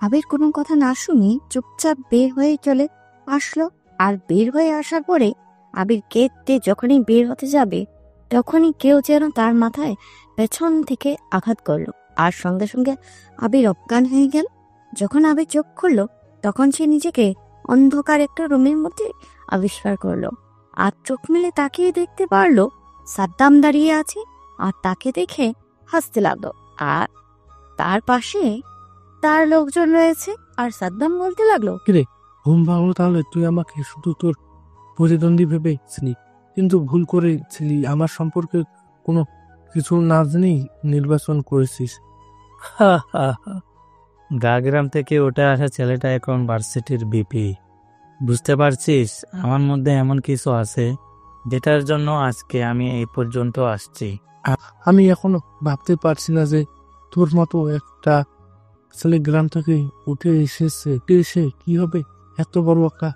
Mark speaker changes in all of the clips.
Speaker 1: আবির কোনো কথা না শুনে চুপচাপ বের হয়ে চলে আসলো। আর বের হয়ে আসার পরে আবির গেট দিয়ে যখনই বের হতে যাবে তখনই কেউ যেন তার মাথায় পেছন থেকে আঘাত করলো, আর সঙ্গে সঙ্গে আবির অজ্ঞান হয়ে গেল। যখন আবির চোখ খুললো তখন সে নিজেকে অন্ধকার একটা রুমের মধ্যে আবিষ্কার করলো, আর চোখ মেলে তাকিয়ে দেখতে পারলো সাদ্দাম দাঁড়িয়ে আছে, আর তাকে দেখে হাসতে লাগলো। আর তার পাশে তার লোকজন রয়েছে, আর সাদ্দাম বলতে লাগলো,
Speaker 2: কিরে ঘুম ভাঙলো তাহলে? তুই আমাকে শুধু তোর প্রতিদ্বন্দ্বী ভেবেছিলি, কিন্তু ভুল করেছিলি। আমার সম্পর্কে কোনো কিছু না জেনেই নির্বাচন করেছিস।
Speaker 3: গাগ্রাম থেকে উঠে আসা ছেলেটা এখন ভার্সিটির বিপি। বুঝতে পারছিস আমার মধ্যে এমন কিছু আছে যেটার জন্য আজকে আমি এই পর্যন্ত আসছি।
Speaker 2: আমি এখনো ভাবতে পারছি না যে তোর মতো একটা ছেলে গ্রাম থেকে উঠে এসে কিভাবে এত বড় একটা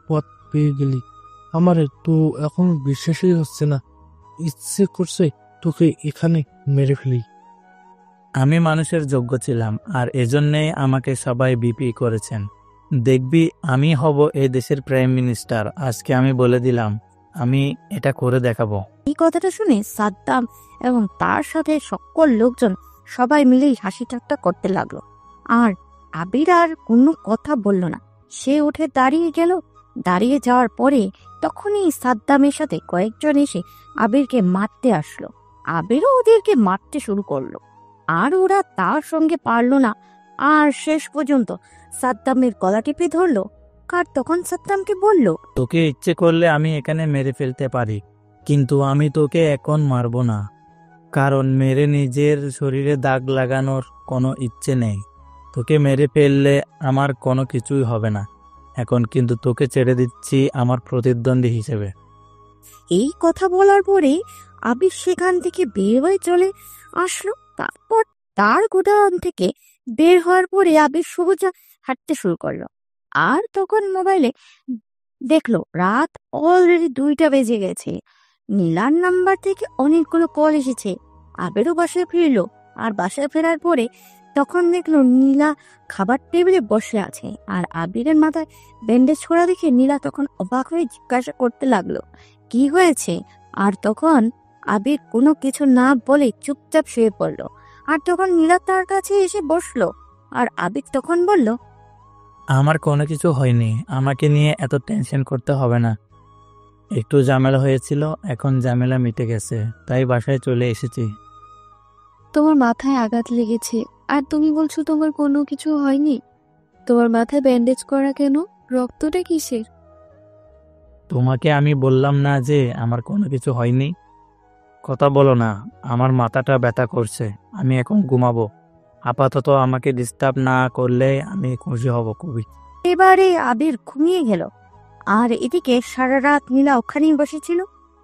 Speaker 2: পথ পেয়ে গেলি। আমার তো এখন বিশ্বাসই হচ্ছে না। ইচ্ছে করছে তোকে এখানে মেরে ফেলি।
Speaker 3: আমি মানুষের যোগ্য ছিলাম, আর এজন্যই আমাকে সবাই বিপি করেছেন। দেখবি আমি হব এই দেশের প্রাইম মিনিস্টার। আজকে আমি বলে দিলাম, আমি এটা করে দেখাবো।
Speaker 1: এই কথাটা শুনে সাদ্দাম এবং তার সাথে সকল লোকজন সবাই মিলেই হাসি ঠাট্টা করতে লাগলো। আর আবির আর কোনো কথা বলল না, সে উঠে দাঁড়িয়ে গেল। দাঁড়িয়ে যাওয়ার পরে তখনই সাদ্দামের সাথে কয়েকজন এসে আবিরকে মারতে আসলো। আবিরও ওদেরকে মারতে শুরু করলো, আর ওরা তার সঙ্গে পারলো না। আর শেষ পর্যন্ত সাদ্দামের গলা টিপে ধরলো। আর তখন সাদ্দামকে বলল,
Speaker 3: তোকে ইচ্ছে করলে আমি এখানে মেরে ফেলতে পারি, কিন্তু আমি তোকে এখন মারবো না, কারণ মেরে নিজের শরীরে দাগ লাগানোর কোনো ইচ্ছে নেই। তোকে মেরে ফেললে আমার কোনো কিছুই হবে না। এখন কিন্তু তোকে ছেড়ে দিচ্ছি আমার প্রতিদ্বন্দ্বী হিসেবে।
Speaker 1: এই কথা বলার পরে আবির সেখান থেকে বের হয়ে চলে আসলো। তারপর তার গোডাউন থেকে বের হওয়ার পরে আবির সোজা হাঁটতে শুরু করলো। আর তখন মোবাইলে দেখলো রাত অলরেডি 2টা বেজে গেছে। নীলার নাম্বার থেকে অনেকগুলো কল এসেছে। আবিরও বাসায় ফিরলো, আর বাসায় ফেরার পরে তখন দেখলো নীলা খাবার টেবিলে বসে আছে, আর আবিরের মাথায় ব্যান্ডেজ করা দেখে নীলা তখন অবাক হয়ে জিজ্ঞাসা করতে লাগলো কি হয়েছে। আর তখন আবির কোনো কিছু না বলে চুপচাপ শুয়ে পড়লো। আর তখন নীলা তার কাছে এসে বসলো, আর আবির তখন বলল,
Speaker 3: আমার কোনো কিছু হয়নি, আমাকে নিয়ে এত টেনশন করতে হবে না। একটু ঝামেলা হয়েছিল, এখন ঝামেলা মিটে গেছে, তাই বাসায় চলে এসেছি।
Speaker 4: তোমার মাথায় আঘাত লেগেছে আর তুমি বলছো তোমার কোনো কিছু হয়নি? তোমার মাথায় ব্যান্ডেজ করা কেন? রক্তটা কিসের?
Speaker 3: তোমাকে আমি বললাম না যে আমার কোনো কিছু হয়নি? কথা বলো না, আমার মাথাটা ব্যথা করছে, আমি এখন ঘুমাবো। আপাতত আমাকে ডিস্টার্ব না করলে আমি খুশি হব খুবই।
Speaker 1: এবারে আবির ঘুমিয়ে গেল। আর এদিকে সারা রাত নীলা ওখানেই বসেছিল।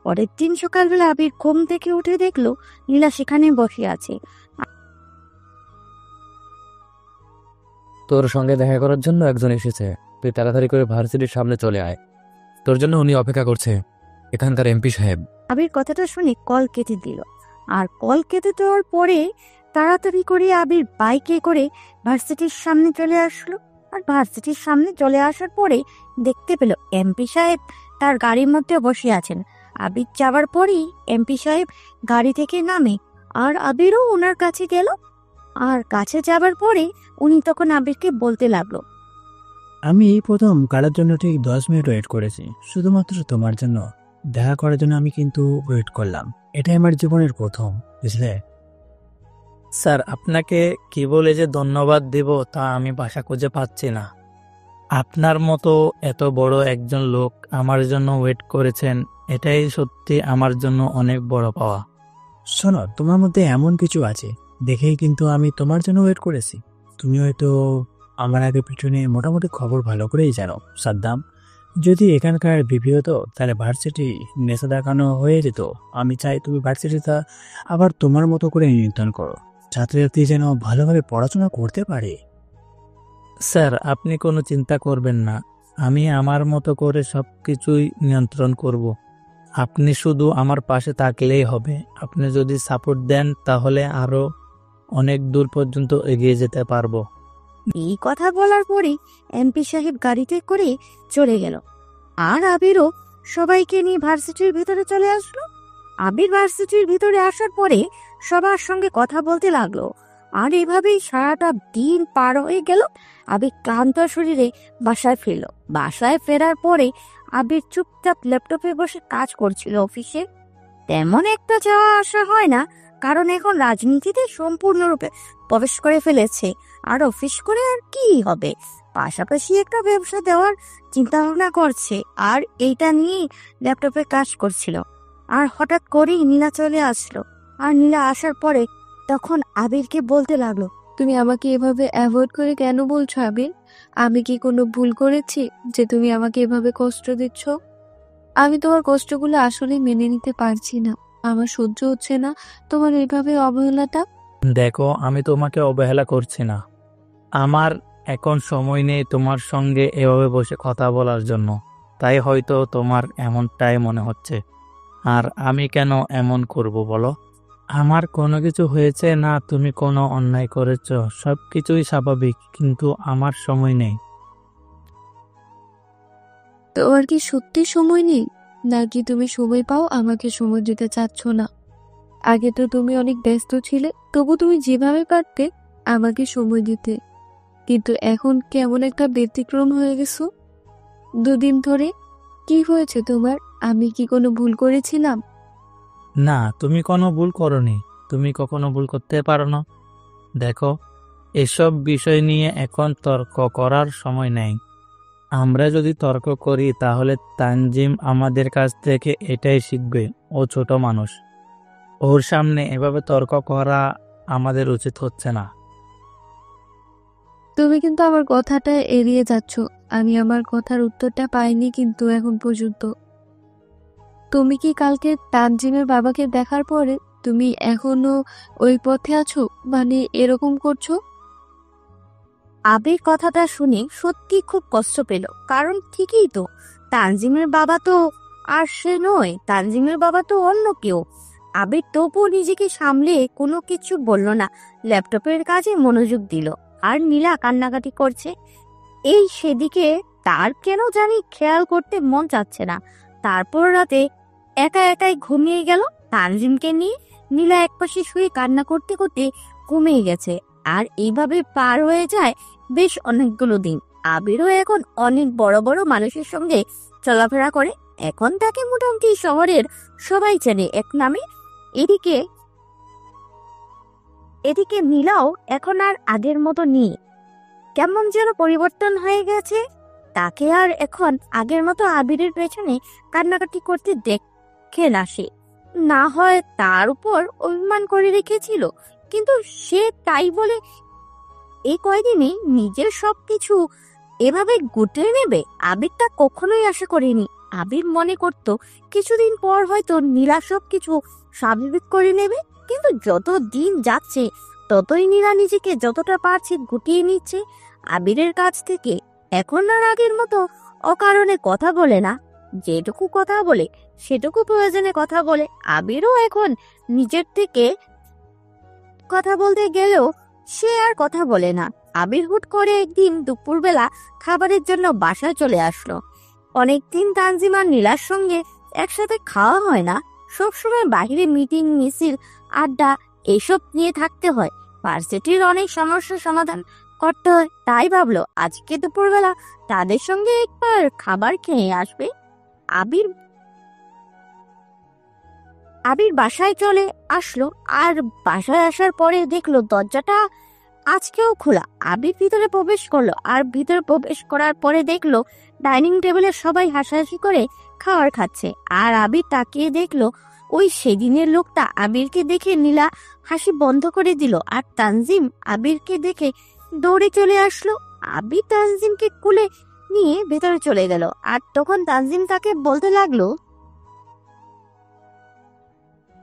Speaker 1: পরের দিন সকালবেলা আবির ঘুম থেকে উঠে দেখলো নীলা সেখানে বসে আছে।
Speaker 5: তোর সঙ্গে দেখা করার জন্য একজন এসেছে, তুই তাড়াতাড়ি করে ভার্সিটির সামনে চলে আয়, তোর জন্য উনি অপেক্ষা করছে, এখানকার এমপি সাহেব।
Speaker 1: আবির কথাটা শুনে কল কেটে দিল। আর কল কেটে দেওয়ার পরে তাড়াতাড়ি করে আবির বাইকে করে ভার্সিটির সামনে চলে আসলো। আর ভার্সিটির সামনে চলে আসার পরে দেখতে পেল এমপি সাহেব তার গাড়ির মধ্যে বসে আছেন। আবির যাওয়ার পরেই এমপি সাহেব গাড়ি থেকে নামে, আর আবিরও ওনার কাছে গেল। আর কাছে যাবার পরে উনি তখন আবিরকে বলতে লাগলো,
Speaker 6: আমি এই প্রথম কারোর জন্য ঠিক 10 মিনিট ওয়েট করেছি, শুধুমাত্র তোমার জন্য দেখা করার জন্য আমি কিন্তু ওয়েট করলাম। এটাই আমার জীবনের প্রথম, বুঝলে?
Speaker 3: স্যার, আপনাকে কি বলে যে ধন্যবাদ দেব তা আমি ভাষা খুঁজে পাচ্ছি না। আপনার মতো এত বড় একজন লোক আমার জন্য ওয়েট করেছেন, এটাই সত্যি আমার জন্য অনেক বড় পাওয়া।
Speaker 6: শোনো, তোমার মধ্যে এমন কিছু আছে দেখেই কিন্তু আমি তোমার জন্য ওয়েট করেছি। তুমি হয়তো আমার আগে পিছনে মোটামুটি খবর ভালো করেই জানো। সাদ্দাম যদি এখানকার ভিপি হতো তাহলে ভার্সিটি নেশা দেখানো হয়ে যেত। আমি চাই তুমি ভার্সিটিটা আবার তোমার মতো করে নিয়ন্ত্রণ করো, ছাত্রছাত্রী যেন ভালোভাবে পড়াশোনা করতে পারে।
Speaker 3: স্যার, আপনি কোনো চিন্তা করবেন না, আমি আমার মতো করে সব কিছুই নিয়ন্ত্রণ করব। আপনি শুধু আমার পাশে থাকলেই হবে। আপনি যদি সাপোর্ট দেন তাহলে আরো অনেক দূর পর্যন্ত এগিয়ে যেতে পারবো।
Speaker 1: এই কথা বলার পরে এমপি সাহেব গাড়িতে করে চলে গেল। আর আবিরও সবাইকে নিয়ে ভার্সিটির ভিতরে চলে আসলো। আবির ভার্সিটির ভিতরে আসার পরে সবার সঙ্গে কথা বলতে লাগলো। আর এভাবেই সারাটা দিন পার হয়ে গেল। আবির ক্লান্ত শরীরে বাসায় ফিরল। বাসায় ফেরার পরে আবির চুপচাপ ল্যাপটপে বসে কাজ করছিল অফিসে। তেমন একটা যাওয়া আসা হয় না, কারণ এখন রাজনীতিতে সম্পূর্ণরূপে প্রবেশ করে ফেলেছে। আর অফিস করে আর কি হবে, পাশাপাশি একটা ব্যবসা দেওয়ার চিন্তা ভাবনা করছে। আর এইটা নিয়ে ল্যাপটপে কাজ করছিল। আর হঠাৎ করেই নীলা চলে আসলো। আর নীলা আসার পরে তখন আবিরকে বলতে লাগলো,
Speaker 4: তুমি আমাকে এভাবে অ্যাভয়েড করে কেন বলছো আবির? আমি কি কোনো ভুল করেছি যে তুমি আমাকে এভাবে কষ্ট দিচ্ছ? আমি তোমার কষ্টগুলো আসলে মেনে নিতে পারছি না। আমার সহ্য হচ্ছে না তোমার এইভাবে অবহেলাটা।
Speaker 3: দেখো, আমি তোমাকে অবহেলা করছি না। আমার এখন সময় নেই তোমার সঙ্গে এভাবে বসে কথা বলার জন্য, তাই হয়তো তোমার এমনটাই মনে হচ্ছে। আর আমি কেন এমন করব বলো? আমার কোনো কিছু হয়েছে না, তুমি কোনো অন্যায় করেছ, সব কিছুই স্বাভাবিক, কিন্তু আমার সময় নেই।
Speaker 4: তোমার কি সত্যি সময় নেই, নাকি তুমি সময় পাও আমাকে সময় দিতে চাচ্ছ না? আগে তো তুমি অনেক ব্যস্ত ছিলে, তবু তুমি যেভাবে পারতে আমাকে সময় দিতে। কিন্তু এখন কেমন একটা ব্যতিক্রম হয়ে গেছো 2 দিন ধরে। কি হয়েছে তোমার? আমি কি কোনো ভুল করেছিলাম?
Speaker 3: না, তুমি কোনো ভুল করনি। তুমি কখনো ভুল করতে পারো না। দেখো, এসব বিষয় নিয়ে এখন তর্ক করার সময় নেই। আমরা যদি তর্ক করি তাহলে তানজিম আমাদের কাছ থেকে এটাই শিখবে, ও ছোট মানুষ। ওর সামনে এভাবে তর্ক করা আমাদের উচিত হচ্ছে না।
Speaker 4: তুমি কিন্তু আমার কথাটা এড়িয়ে যাচ্ছ। আমি আমার কথার উত্তরটা পাইনি কিন্তু এখন পর্যন্ত। তুমি কি কালকে তানজিমের বাবাকে দেখার পরে তুমি এখনো ওই পথে আছো, মানে এরকম করছো?
Speaker 1: আবির কথাটা শুনে সত্যি খুব কষ্ট পেল। কারণ ঠিকই তো, তানজিমের বাবা তো আর সে নয়, তানজিমের বাবা তো অন্য কেউ। আবির তবুও নিজেকে সামলে কোনো কিছু বলল না, ল্যাপটপের কাজে মনোযোগ দিল। আর নীলা কান্নাকাটি করছে। এই সেদিকে তার কেন জানি খেয়াল করতে মন চাচ্ছে না। তারপর রাতে একা একাই ঘুমিয়ে গেল তানজিমকে নিয়ে। নীলা একপাশে শুয়ে কান্না করতে করতে ঘুমিয়ে গেছে। আর এইভাবে পার হয়ে যায় বেশ অনেকগুলো দিন। আবিরও এখন অনেক বড় বড় মানুষের সঙ্গে চলাফেরা করে। এখন তাকে মোটামুটি শহরের সবাই চেনে এক নামে। এদিকে এদিকে নীলাও এখন আর আগের মতো নেই, কেমন যেন পরিবর্তন হয়ে গেছে। তাকে আর এখন আগের মতো আবিরের পেছনে কান্নাকাটি করতে দেখে না সে। না হয় তার উপর অভিমান করে রেখেছিল, কিন্তু সে তাই বলে এই কয়দিনে নিজের সবকিছু এভাবে গুটিয়ে নেবে আবির তা কখনোই আশা করেনি। আবির মনে করত কিছুদিন পর হয়তো নীলা সবকিছু স্বাভাবিক করে নেবে, কিন্তু যত দিন যাচ্ছে ততই নীলা নিজেকে যতটা পারছে গুটিয়ে নিচ্ছে আবিরের কাছ থেকে। এখন আর আগের মতো অকারণে কথা বলে না, যেটুকু কথা বলে সেটুকু প্রয়োজনে কথা বলে। আবিরও এখন নিজের থেকে কথা বলতে গেলেও সে আর কথা বলে না। আবির হুট করে একদিন দুপুরবেলা খাবারের জন্য বাসায় চলে আসলো। অনেকদিন তানজিম আর নীলার সঙ্গে একসাথে খাওয়া হয় না, সবসময় বাইরে মিটিং মিছিল আড্ডা এসব নিয়ে থাকতে হয়। ভার্সিটির অনেক সমস্যার সমাধান করতে হয়, তাই ভাবলো আজকে দুপুরবেলা তাদের সঙ্গে একবার খাবার খেয়ে আসবে। আবির আবির বাসায় চলে আসলো। আর বাসায় আসার পরে দেখলো দরজাটা আজকেও খোলা। আবির ভিতরে প্রবেশ করলো। আর ভিতরে প্রবেশ করার পরে দেখলো ডাইনিং টেবিলে সবাই হাসাহাসি করে খাবার খাচ্ছে। আর আবির তাকিয়ে দেখলো ওই সেদিনের লোকটা। আবিরকে দেখে নীলা হাসি বন্ধ করে দিল। আর তানজিম আবিরকে দেখে দৌড়ে চলে আসলো। আবির তানজিমকে কুলে নিয়ে ভেতরে চলে গেল। আর তখন তানজিম তাকে বলতে লাগলো,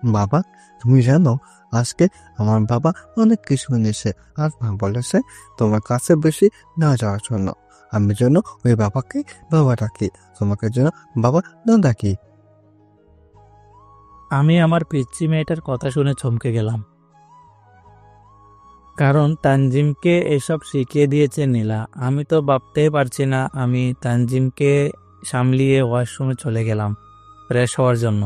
Speaker 7: বাবা, তুমি জানো আজকে আমার বাবা অনেক কিছু এনেছে, আর মা বলেছে তোমার কাছে বেশি না যাওয়ার জন্য। আমি যেন ওই বাবাকে বাবা ডাকি, তোমাকে যেন বাবা না ডাকি।
Speaker 3: আমি আমার পিচ্চি মেয়েটার কথা শুনে চমকে গেলাম, কারণ তানজিমকে এসব শিখিয়ে দিয়েছে নীলা। আমি তো ভাবতেই পারছি না। আমি তানজিমকে সামলিয়ে ওয়াশরুমে চলে গেলাম ফ্রেশ হওয়ার জন্য।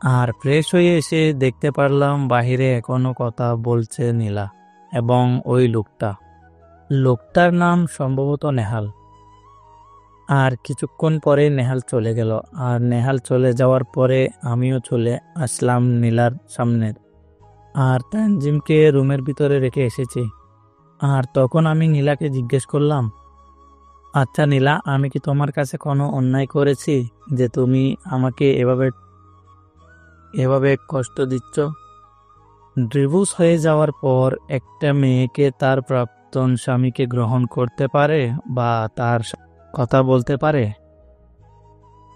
Speaker 3: আর ফ্রেশ হয়ে এসে দেখতে পারলাম বাহিরে এখনো কথা বলছে নীলা এবং ওই লোকটার নাম সম্ভবত নেহাল। আর কিছুক্ষণ পরে নেহাল চলে গেল। আর নেহাল চলে যাওয়ার পরে আমিও চলে আসলাম নীলার সামনে। আর তানজিমকে রুমের ভিতরে রেখে এসেছি। আর তখন আমি নীলাকে জিজ্ঞেস করলাম, আচ্ছা নীলা, আমি কি তোমার কাছে কোনো অন্যায় করেছি যে তুমি আমাকে এভাবে কষ্ট দিচ্ছ? ডিভোর্স হয়ে যাওয়ার পর একটা মেয়েকে তার প্রাক্তন স্বামীকে গ্রহণ করতে পারে বা তার কথা বলতে পারে?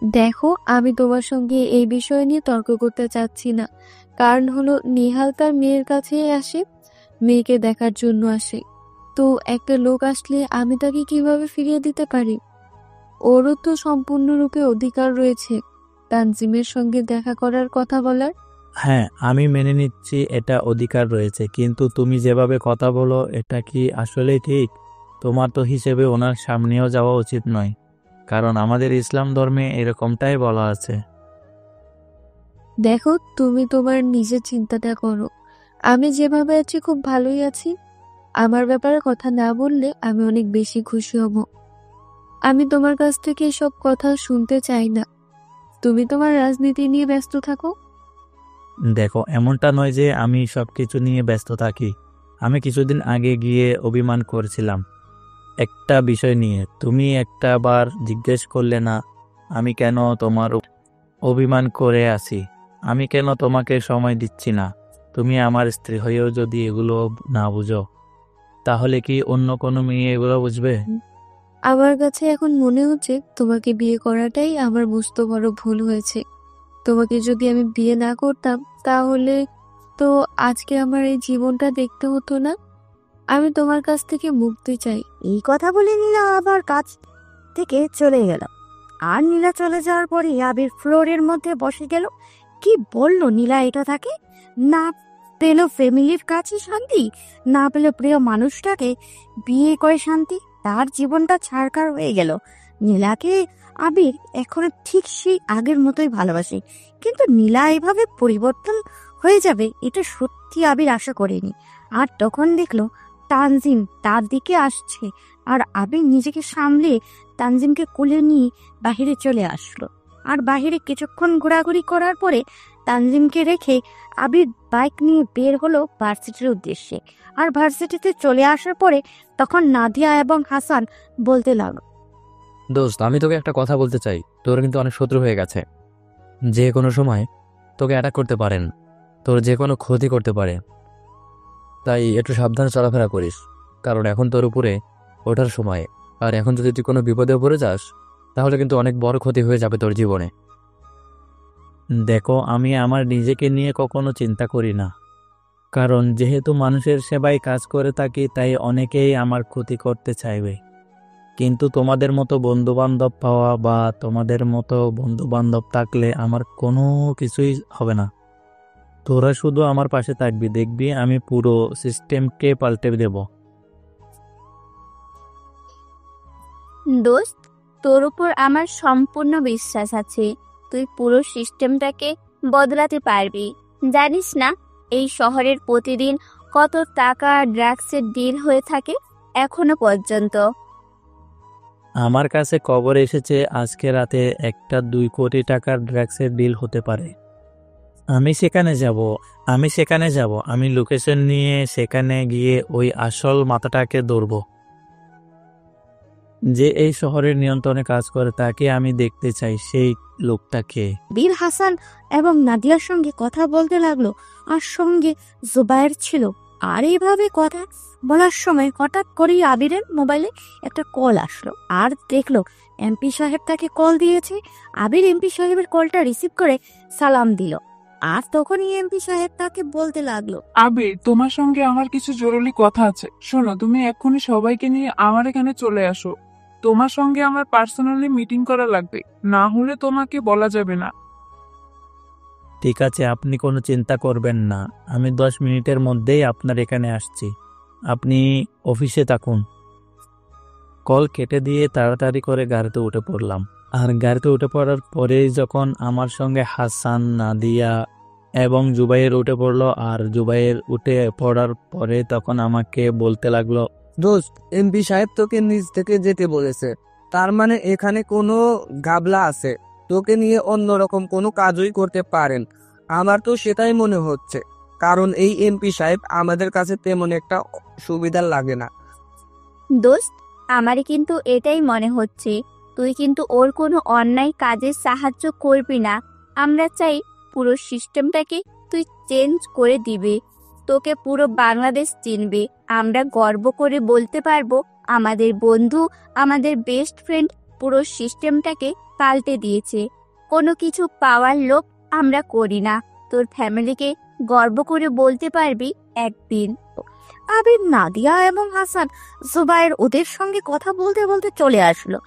Speaker 4: দেখো, আমি তোমার সঙ্গে এই বিষয় নিয়ে তর্ক করতে চাচ্ছি না। কারণ হলো, নিহাল তার মেয়ের কাছেই আসে, মেয়েকে দেখার জন্য আসে। তো একটা লোক আসলে আমি তাকে কিভাবে ফিরিয়ে দিতে পারি? ওরও তো সম্পূর্ণরূপে অধিকার রয়েছে তানজিমের সঙ্গে দেখা করার, কথা বলার।
Speaker 3: হ্যাঁ, আমি মেনে নিচ্ছি এটা অধিকার রয়েছে, কিন্তু তুমি যেভাবে কথা বলো এটা কি আসলেই ঠিক? তোমার তো হিসেবে ওনার সামনেও যাওয়া উচিত নয়, কারণ আমাদের ইসলাম ধর্মে এরকমটাই বলা আছে।
Speaker 4: দেখো, তুমি তোমার নিজের চিন্তাটা করো। আমি যেভাবে আছি খুব ভালোই আছি। আমার ব্যাপারে কথা না বললে আমি অনেক বেশি খুশি হব। আমি তোমার কাছ থেকে এসব কথা শুনতে চাই না। তুমি তোমার রাজনীতি নিয়ে ব্যস্ত থাকো।
Speaker 3: দেখো, এমনটা নয় যে আমি সবকিছু নিয়ে ব্যস্ত থাকি। আমি কিছুদিন আগে গিয়ে অভিমান করেছিলাম একটা বিষয় নিয়ে। তুমি একটা বার জিজ্ঞেস করলে না আমি কেন তোমার অভিমান করে আছি, আমি কেন তোমাকে সময় দিচ্ছি না। তুমি আমার স্ত্রী হয়েও যদি এগুলো না বুঝো, তাহলে কি অন্য কোনো মেয়ে এগুলো বুঝবে?
Speaker 4: আমার কাছে এখন মনে হচ্ছে তোমাকে বিয়ে করাটাই আমার মস্ত বড় ভুল হয়েছে। তোমাকে যদি আমি বিয়ে না করতাম তাহলে তো আজকে আমার এই জীবনটা দেখতে হতো না। আমি তোমার কাছ থেকে মুক্তি চাই।
Speaker 1: এই কথা বলে নীলা আবার কাছ থেকে চলে গেল। আর নীলা চলে যাওয়ার পরে আবির ফ্লোরের মধ্যে বসে গেল। কি বললো নীলা এটা তাকে? না পেল ফ্যামিলির কাছে শান্তি, না পেল প্রিয় মানুষটাকে বিয়ে করে শান্তি, তার জীবনটা ছাড়খাড় হয়ে গেল। নীলাকে আবির এখন ঠিক সেই আগের মতোই ভালোবাসে, কিন্তু নীলা এভাবে পরিবর্তন হয়ে যাবে এটা সত্যি আবির আশা করেনি। আর তখন দেখলো তানজিম তার দিকে আসছে। আর আবির নিজেকে সামলে তানজিমকে কোলে নিয়ে বাহিরে চলে আসলো। আর বাহিরে কিছুক্ষণ ঘোরাঘুরি করার পরে তানজিমকে রেখে আবির বাইক নিয়ে বের হলো ভার্সিটির উদ্দেশ্যে। আর ভার্সিটিতে চলে আসার পরে তখন নাদিয়া এবং হাসান বলতে লাগলো,
Speaker 5: দোস্ত, আমি তোকে একটা কথা বলতে চাই। তোর কিন্তু অনেক শত্রু হয়ে গেছে। যে কোনো সময় তোকে অ্যাটাক করতে পারেন, তোর যে কোনো ক্ষতি করতে পারে। তাই একটু সাবধানে চলাফেরা করিস, কারণ এখন তোর উপরে ওঠার সময়। আর এখন যদি তুই কোনো বিপদে পড়ে যাস, তাহলে কিন্তু অনেক বড় ক্ষতি হয়ে যাবে তোর জীবনে।
Speaker 3: দেখো, আমি আমার নিজেকে নিয়ে কখনো চিন্তা করি না, কারণ যেহেতু মানুষের সেবায় কাজ করে থাকি তাই অনেকেই আমার ক্ষতি করতে চাইবে। কিন্তু তোমাদের মতো বন্ধু বান্ধব পাওয়া বা তোমাদের মতো বন্ধু বান্ধব থাকলে আমার কোনো কিছুই হবে না। তোরা শুধু আমার পাশে থাকবি, দেখবি আমি পুরো সিস্টেমকে পাল্টে দেব।
Speaker 8: দোস্ত, তোর উপর আমার সম্পূর্ণ বিশ্বাস আছে। তুই পুরো সিস্টেমটাকে বদলাতে পারবি। জানিস না এই শহরের প্রতিদিন কত টাকা ড্রাগসের ডিল হয়ে থাকে এখনো পর্যন্ত।
Speaker 3: আমার কাছে খবর এসেছে আজকে রাতে একটা 2 কোটি টাকার ড্রাগসের ডিল হতে পারে। আমি সেখানে যাব। আমি লোকেশন নিয়ে সেখানে গিয়ে ওই আসল মাথাটাকে ধরবো, যে এই শহরের নিয়ন্ত্রণে কাজ করে। তাকে আমি দেখতে চাই, সেই লোকটাকে।
Speaker 1: বীর হাসান এবং নাদিয়ার সঙ্গে কথা বলতে লাগলো। আর সঙ্গে জুবায়ের ছিল। আর এইভাবে কথা বলার সময় হঠাৎ করেই আবিরের মোবাইলে একটা কল আসলো। আর দেখলো এমপি সাহেব তাকে কল দিয়েছে। আবির এমপি সাহেবের কলটা রিসিভ করে সালাম দিল। আর তখনই এমপি সাহেব তাকে বলতে লাগলো,
Speaker 9: আবির, তোমার সঙ্গে আমার কিছু জরুরি কথা আছে। শোনো, তুমি এক্ষুনি সবাইকে নিয়ে আমার এখানে চলে আসো। তোমার সঙ্গে আমার পার্সোনালি মিটিং করা লাগবে, না হলে তোমাকে বলা যাবে না।
Speaker 3: ঠিক আছে, আপনি কোনো চিন্তা করবেন না, আমি 10 মিনিটের মধ্যেই আপনার এখানে আসছি, আপনি অফিসে থাকুন। কল কেটে দিয়ে তাড়াতাড়ি করে গাড়িতে উঠে পড়লাম। আর গাড়িতে উঠে পড়ার পরেই যখন আমার সঙ্গে হাসান, নাদিয়া এবং জুবাইর উঠে পড়লো, আর জুবাইর উঠে পড়ার পরে তখন আমাকে বলতে লাগলো,
Speaker 10: দোস্ত, এমপি সাহেব তোকে নিজ থেকে যেতে বলেছে, তার মানে এখানে কোনো গাবলা আছে, তোকে নিয়ে অন্যরকম কোনো কাজই করতে পারেন। আমার তো সেটাই মনে হচ্ছে, কারণ এই এমপি সাহেব আমাদের কাছে তেমন একটা সুবিধা লাগে না।
Speaker 8: দোস্ত, আমারই কিন্তু এটাই মনে হচ্ছে, তুই কিন্তু ওর কোনো অন্যায় কাজে সাহায্য করবি না। আমরা চাই পুরো সিস্টেমটাকে তুই চেঞ্জ করে দিবি, তোকে পুরো বাংলাদেশ চিনবে। আমরা গর্ব করে বলতে পারবো আমাদের বন্ধু, আমাদের বেস্ট ফ্রেন্ড পুরো সিস্টেমটাকে পাল্টে দিয়েছে। কোনো কিছু পাওয়ার লোভ আমরা করি না। তোর ফ্যামিলিকে গর্ব করে বলতে পারবি একদিন।
Speaker 1: আবির, নাদিয়া এবং হাসান, জুবাইর ওদের সঙ্গে কথা বলতে বলতে চলে আসলো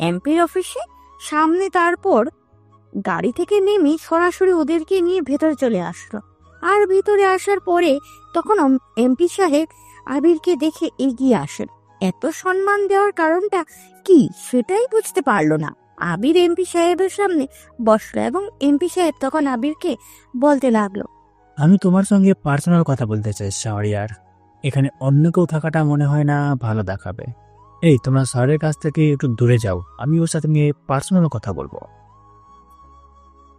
Speaker 1: এমপির অফিসে সামনে। তারপর গাড়ি থেকে নেমে সরাসরি ওদেরকে নিয়ে ভেতরে চলে আসলো। আর ভিতরে আসার পরে তখন এমপি সাহেব আবিরকে দেখে এগিয়ে আসেন। এত সম্মান দেওয়ার কারণটা কি সেটাই বুঝতে পারলো না। আবির এমপি সাহেবের সামনে বসলো এবং এমপি সাহেব তখন আবিরকে বলতে লাগলো,
Speaker 6: আমি তোমার সঙ্গে পার্সোনাল কথা বলতে চাই শাহরিয়ার। এখানে অন্য কেউ থাকাটা মনে হয় না ভালো দেখাবে। এই, তোমরা স্যারের কাছ থেকে একটু দূরে যাও, আমি ওর সাথে নিয়ে পার্সোনাল কথা বলবো।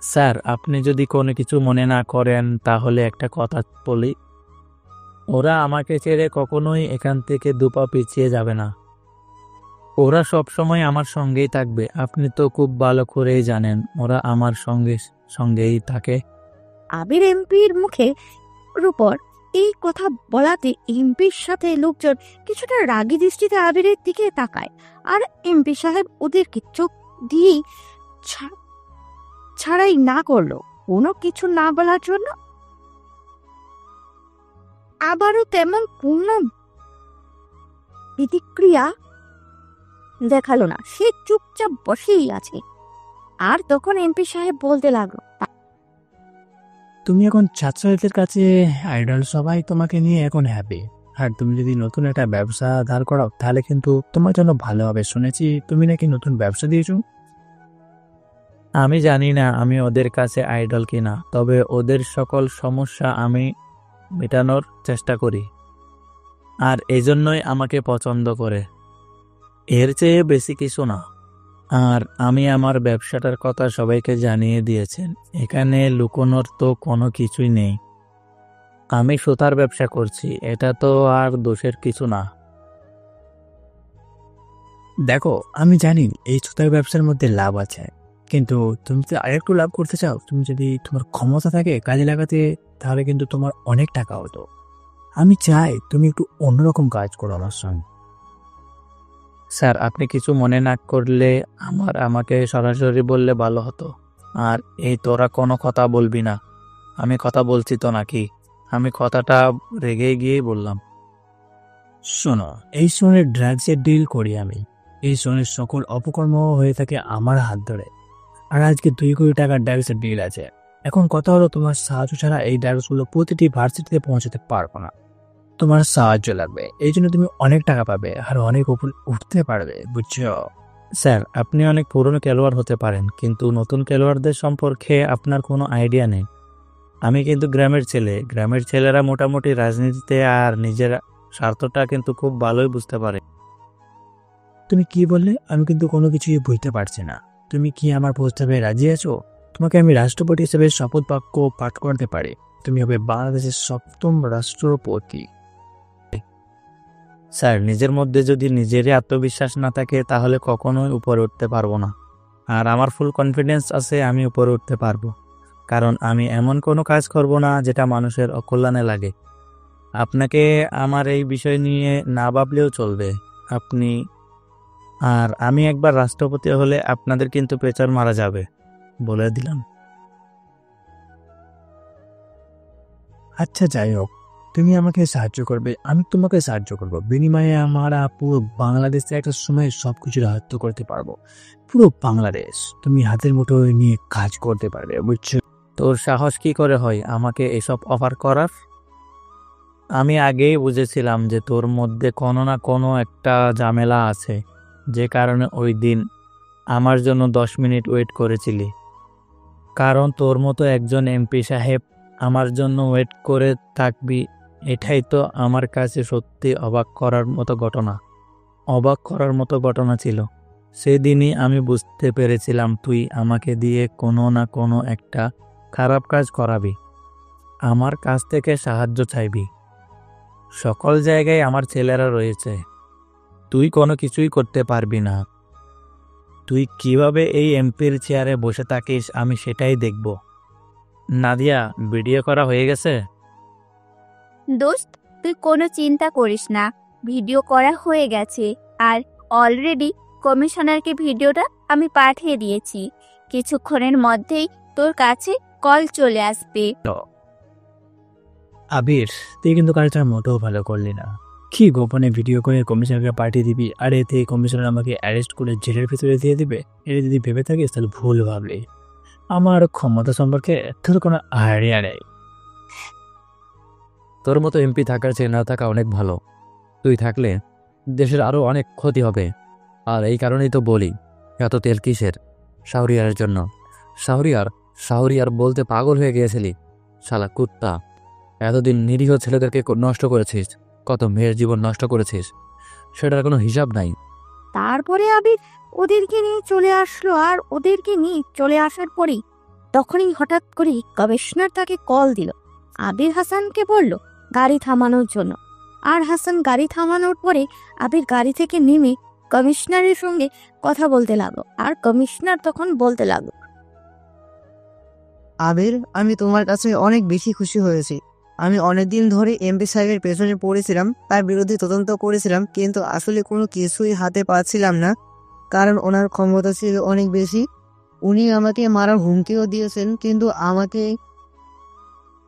Speaker 3: স্যার, আপনি যদি কোনো কিছু মনে না করেন তাহলে একটা কথা বলি, ওরা আমাকে ছেড়ে কখনোই এখান থেকে দুপা পিছিয়ে যাবে না। ওরা সব সময় আমার সঙ্গেই থাকবে। আপনি তো খুব ভালো করেই জানেন ওরা আমার সঙ্গেই থাকে।
Speaker 1: আবির এমপির মুখে উপর এই কথা বলাতে এমপির সাথে লোকজন কিছুটা রাগী দৃষ্টিতে আবিরের দিকে তাকায়। আর এমপি সাহেব ওদেরকে চোখ দিয়েই ছাড়াই না করলো কোনো কিছু না বলার জন্য। আবারও তেমন পূর্ণ প্রতিক্রিয়া দেখালো না, সে চুপচাপ বসেই আছে। আর তখন এমপি সাহেব বলতে লাগলো,
Speaker 6: তুমি এখন ছাত্রদের কাছে আইডল, সবাই তোমাকে নিয়ে এখন হ্যাপি। আর তুমি যদি নতুন একটা ব্যবসা দাঁড় করাও তাহলে কিন্তু তোমার জন্য ভালো হবে। শুনেছি তুমি নাকি নতুন ব্যবসা দিয়েছো।
Speaker 3: আমি জানি না আমি ওদের কাছে আইডল কিনা, তবে ওদের সকল সমস্যা আমি মেটানোর চেষ্টা করি, আর এজন্যই আমাকে পছন্দ করে। এর চেয়ে বেশি কিছু না। আর আমি আমার ব্যবসাটার কথা সবাইকে জানিয়ে দিয়েছেন, এখানে লুকোনোর তো কোনো কিছুই নেই। আমি সুতার ব্যবসা করছি, এটা তো আর দোষের কিছু না।
Speaker 6: দেখো, আমি জানি এই সুতার ব্যবসার মধ্যে লাভ আছে, কিন্তু তুমি যদি আরেকটু লাভ করতে চাও, তুমি যদি তোমার ক্ষমতা থাকে কাজে লাগাতে, তাহলে কিন্তু তোমার অনেক টাকা হতো। আমি চাই তুমি একটু অন্যরকম কাজ করো আমার সঙ্গে।
Speaker 3: স্যার, আপনি কিছু মনে না করলে আমাকে সরাসরি বললে ভালো হতো। আর এই তোরা কোনো কথা বলবি না, আমি কথা বলছি তো নাকি? আমি কথাটা রেগে গিয়েই বললাম।
Speaker 6: শোনো, এই সোনের ড্রাগসের ডিল করি আমি। এই সোনের সকল অপকর্ম হয়ে থাকে আমার হাত ধরে। আর আজকে 2 কোটি টাকার ড্রাগসের ডিল আছে। এখন কথা হলো, তোমার সাহায্য ছাড়া এই ড্রাগসগুলো প্রতিটি ভার্সিটিতে পৌঁছাতে পারবো না। তোমার সাহায্য লাগবে, এই জন্য তুমি অনেক টাকা পাবে আর অনেক উপর উঠতে পারবে, বুঝছো?
Speaker 3: স্যার, আপনি অনেক পুরনো খেলোয়াড় হতে পারেন, কিন্তু নতুন খেলোয়াড়দের সম্পর্কে আপনার কোনো আইডিয়া নেই। আমি কিন্তু গ্রামের ছেলে। গ্রামের ছেলেরা মোটামুটি রাজনীতিতে আর নিজের স্বার্থটা কিন্তু খুব ভালোই বুঝতে পারে।
Speaker 6: তুমি কি বললে? আমি কিন্তু কোনো কিছুই বুঝতে পারছি না। তুমি কি আমার প্রস্তাবে রাজি আছো? তোমাকে আমি রাষ্ট্রপতি হিসেবে শপথ বাক্য পাঠ করতে পারি। তুমি হবে বাংলাদেশের 7ম রাষ্ট্রপতি।
Speaker 3: স্যার, নিজের মধ্যে যদি নিজেরই আত্মবিশ্বাস না থাকে তাহলে কখনোই উপরে উঠতে পারবো না। আর আমার ফুল কনফিডেন্স আছে আমি উপরে উঠতে পারবো, কারণ আমি এমন কোনো কাজ করব না যেটা মানুষের অকল্যাণে লাগে। আপনাকে আমার এই বিষয় নিয়ে না ভাবলেও চলবে। আমি একবার রাষ্ট্রপতি হলে আপনাদের কিন্তু পেছার মারা যাবে, বলে দিলাম।
Speaker 6: আচ্ছা, যাই হোক, তুমি আমাকে সাহায্য করবে, আমি তোমাকে সাহায্য করব। বিনিময়ে আমরা পুরো বাংলাদেশে একটা সময় সবকিছু রাজত্ব করতে পারবো। পুরো বাংলাদেশ তুমি হাতের মুঠোয় নিয়ে কাজ করতে পারবে, বুঝছো?
Speaker 3: তোর সাহস কি করে হয় আমাকে এসব অফার করার? আমি আগেই বুঝেছিলাম যে তোর মধ্যে কোনো না কোনো একটা ঝামেলা আছে, যে কারণে ওই দিন আমার জন্য 10 মিনিট ওয়েট করেছিলি। কারণ তোর মতো একজন এমপি সাহেব আমার জন্য ওয়েট করে থাকবি, এটাই তো আমার কাছে সত্যি অবাক করার মতো ঘটনা ছিল। সেদিনই আমি বুঝতে পেরেছিলাম তুই আমাকে দিয়ে কোনো না কোনো একটা খারাপ কাজ করাবি, আমার কাছ থেকে সাহায্য চাইবি। সকল জায়গায় আমার ছেলেরা রয়েছে, তুই কোনো কিছুই করতে পারবি না। তুই কিভাবে এই এমপির চেয়ারে বসে থাকিস আমি সেটাই দেখব। নাদিয়া, ভিডিও করা হয়ে গেছে?
Speaker 8: দোস্ত, তুই কোনো চিন্তা করিস না, ভিডিও করা হয়ে গেছে। আর অলরেডি কমিশনারকে ভিডিওটা আমি পাঠিয়ে দিয়েছি। কিছুক্ষণের মধ্যেই তোর কাছে কল চলে আসবে।
Speaker 6: আবির, তুই কিন্তু কাজটা মোটেও ভালো করলি না। কি গোপনে ভিডিও করে কমিশনারকে পাঠিয়ে দিবি, আর এতে কমিশনার আমাকে অ্যারেস্ট করে জেলের ভিতরে দিয়ে দিবে? এটা যদি ভেবে থাকিস তাহলে ভুল ভাবলি। আমার ক্ষমতা সম্পর্কে তোর কোনো আইডিয়া নেই।
Speaker 5: তোর মতো এমপি থাকার চেয়ে না থাকা অনেক ভালো। তুই থাকলে দেশের আরও অনেক ক্ষতি হবে। আর এই কারণেই তো বলি, এত তেল কিসের শাহরিয়ারের জন্য? শাহরিয়ার বলতে পাগল হয়ে গিয়েছিলি। শালা কুত্তা, এতদিন নিরীহ ছেলেদেরকে নষ্ট করেছিস, কত মেয়ের জীবন নষ্ট করেছিস, সেটার কোনো হিসাব নাই।
Speaker 1: তারপরে আবির ওদেরকে নিয়ে চলে আসলো, আর ওদেরকে নিয়ে চলে আসার পরেই তখনই হঠাৎ করে কমিশনার তাকে কল দিল। আবির হাসানকে বলল গাড়ি থামানোর জন্য। আর হাসান গাড়ি থামানোর পরে আবির গাড়ি থেকে নেমে কমিশনারের সঙ্গে কথা বলতে লাগলো। আর কমিশনার তখন বলতে লাগলো,
Speaker 10: আবির, আমি তোমার কাছে অনেক বেশি খুশি হয়েছি। আমি অনেকদিন ধরে এমপি সাহেবের পেছনে পড়েছিলাম, তার বিরুদ্ধে তদন্ত করেছিলাম, কিন্তু আসলে কোনো কিছুই হাতে পাচ্ছিলাম না, কারণ ওনার ক্ষমতা ছিল অনেক বেশি। উনি আমাকে মারার হুমকিও দিয়েছেন,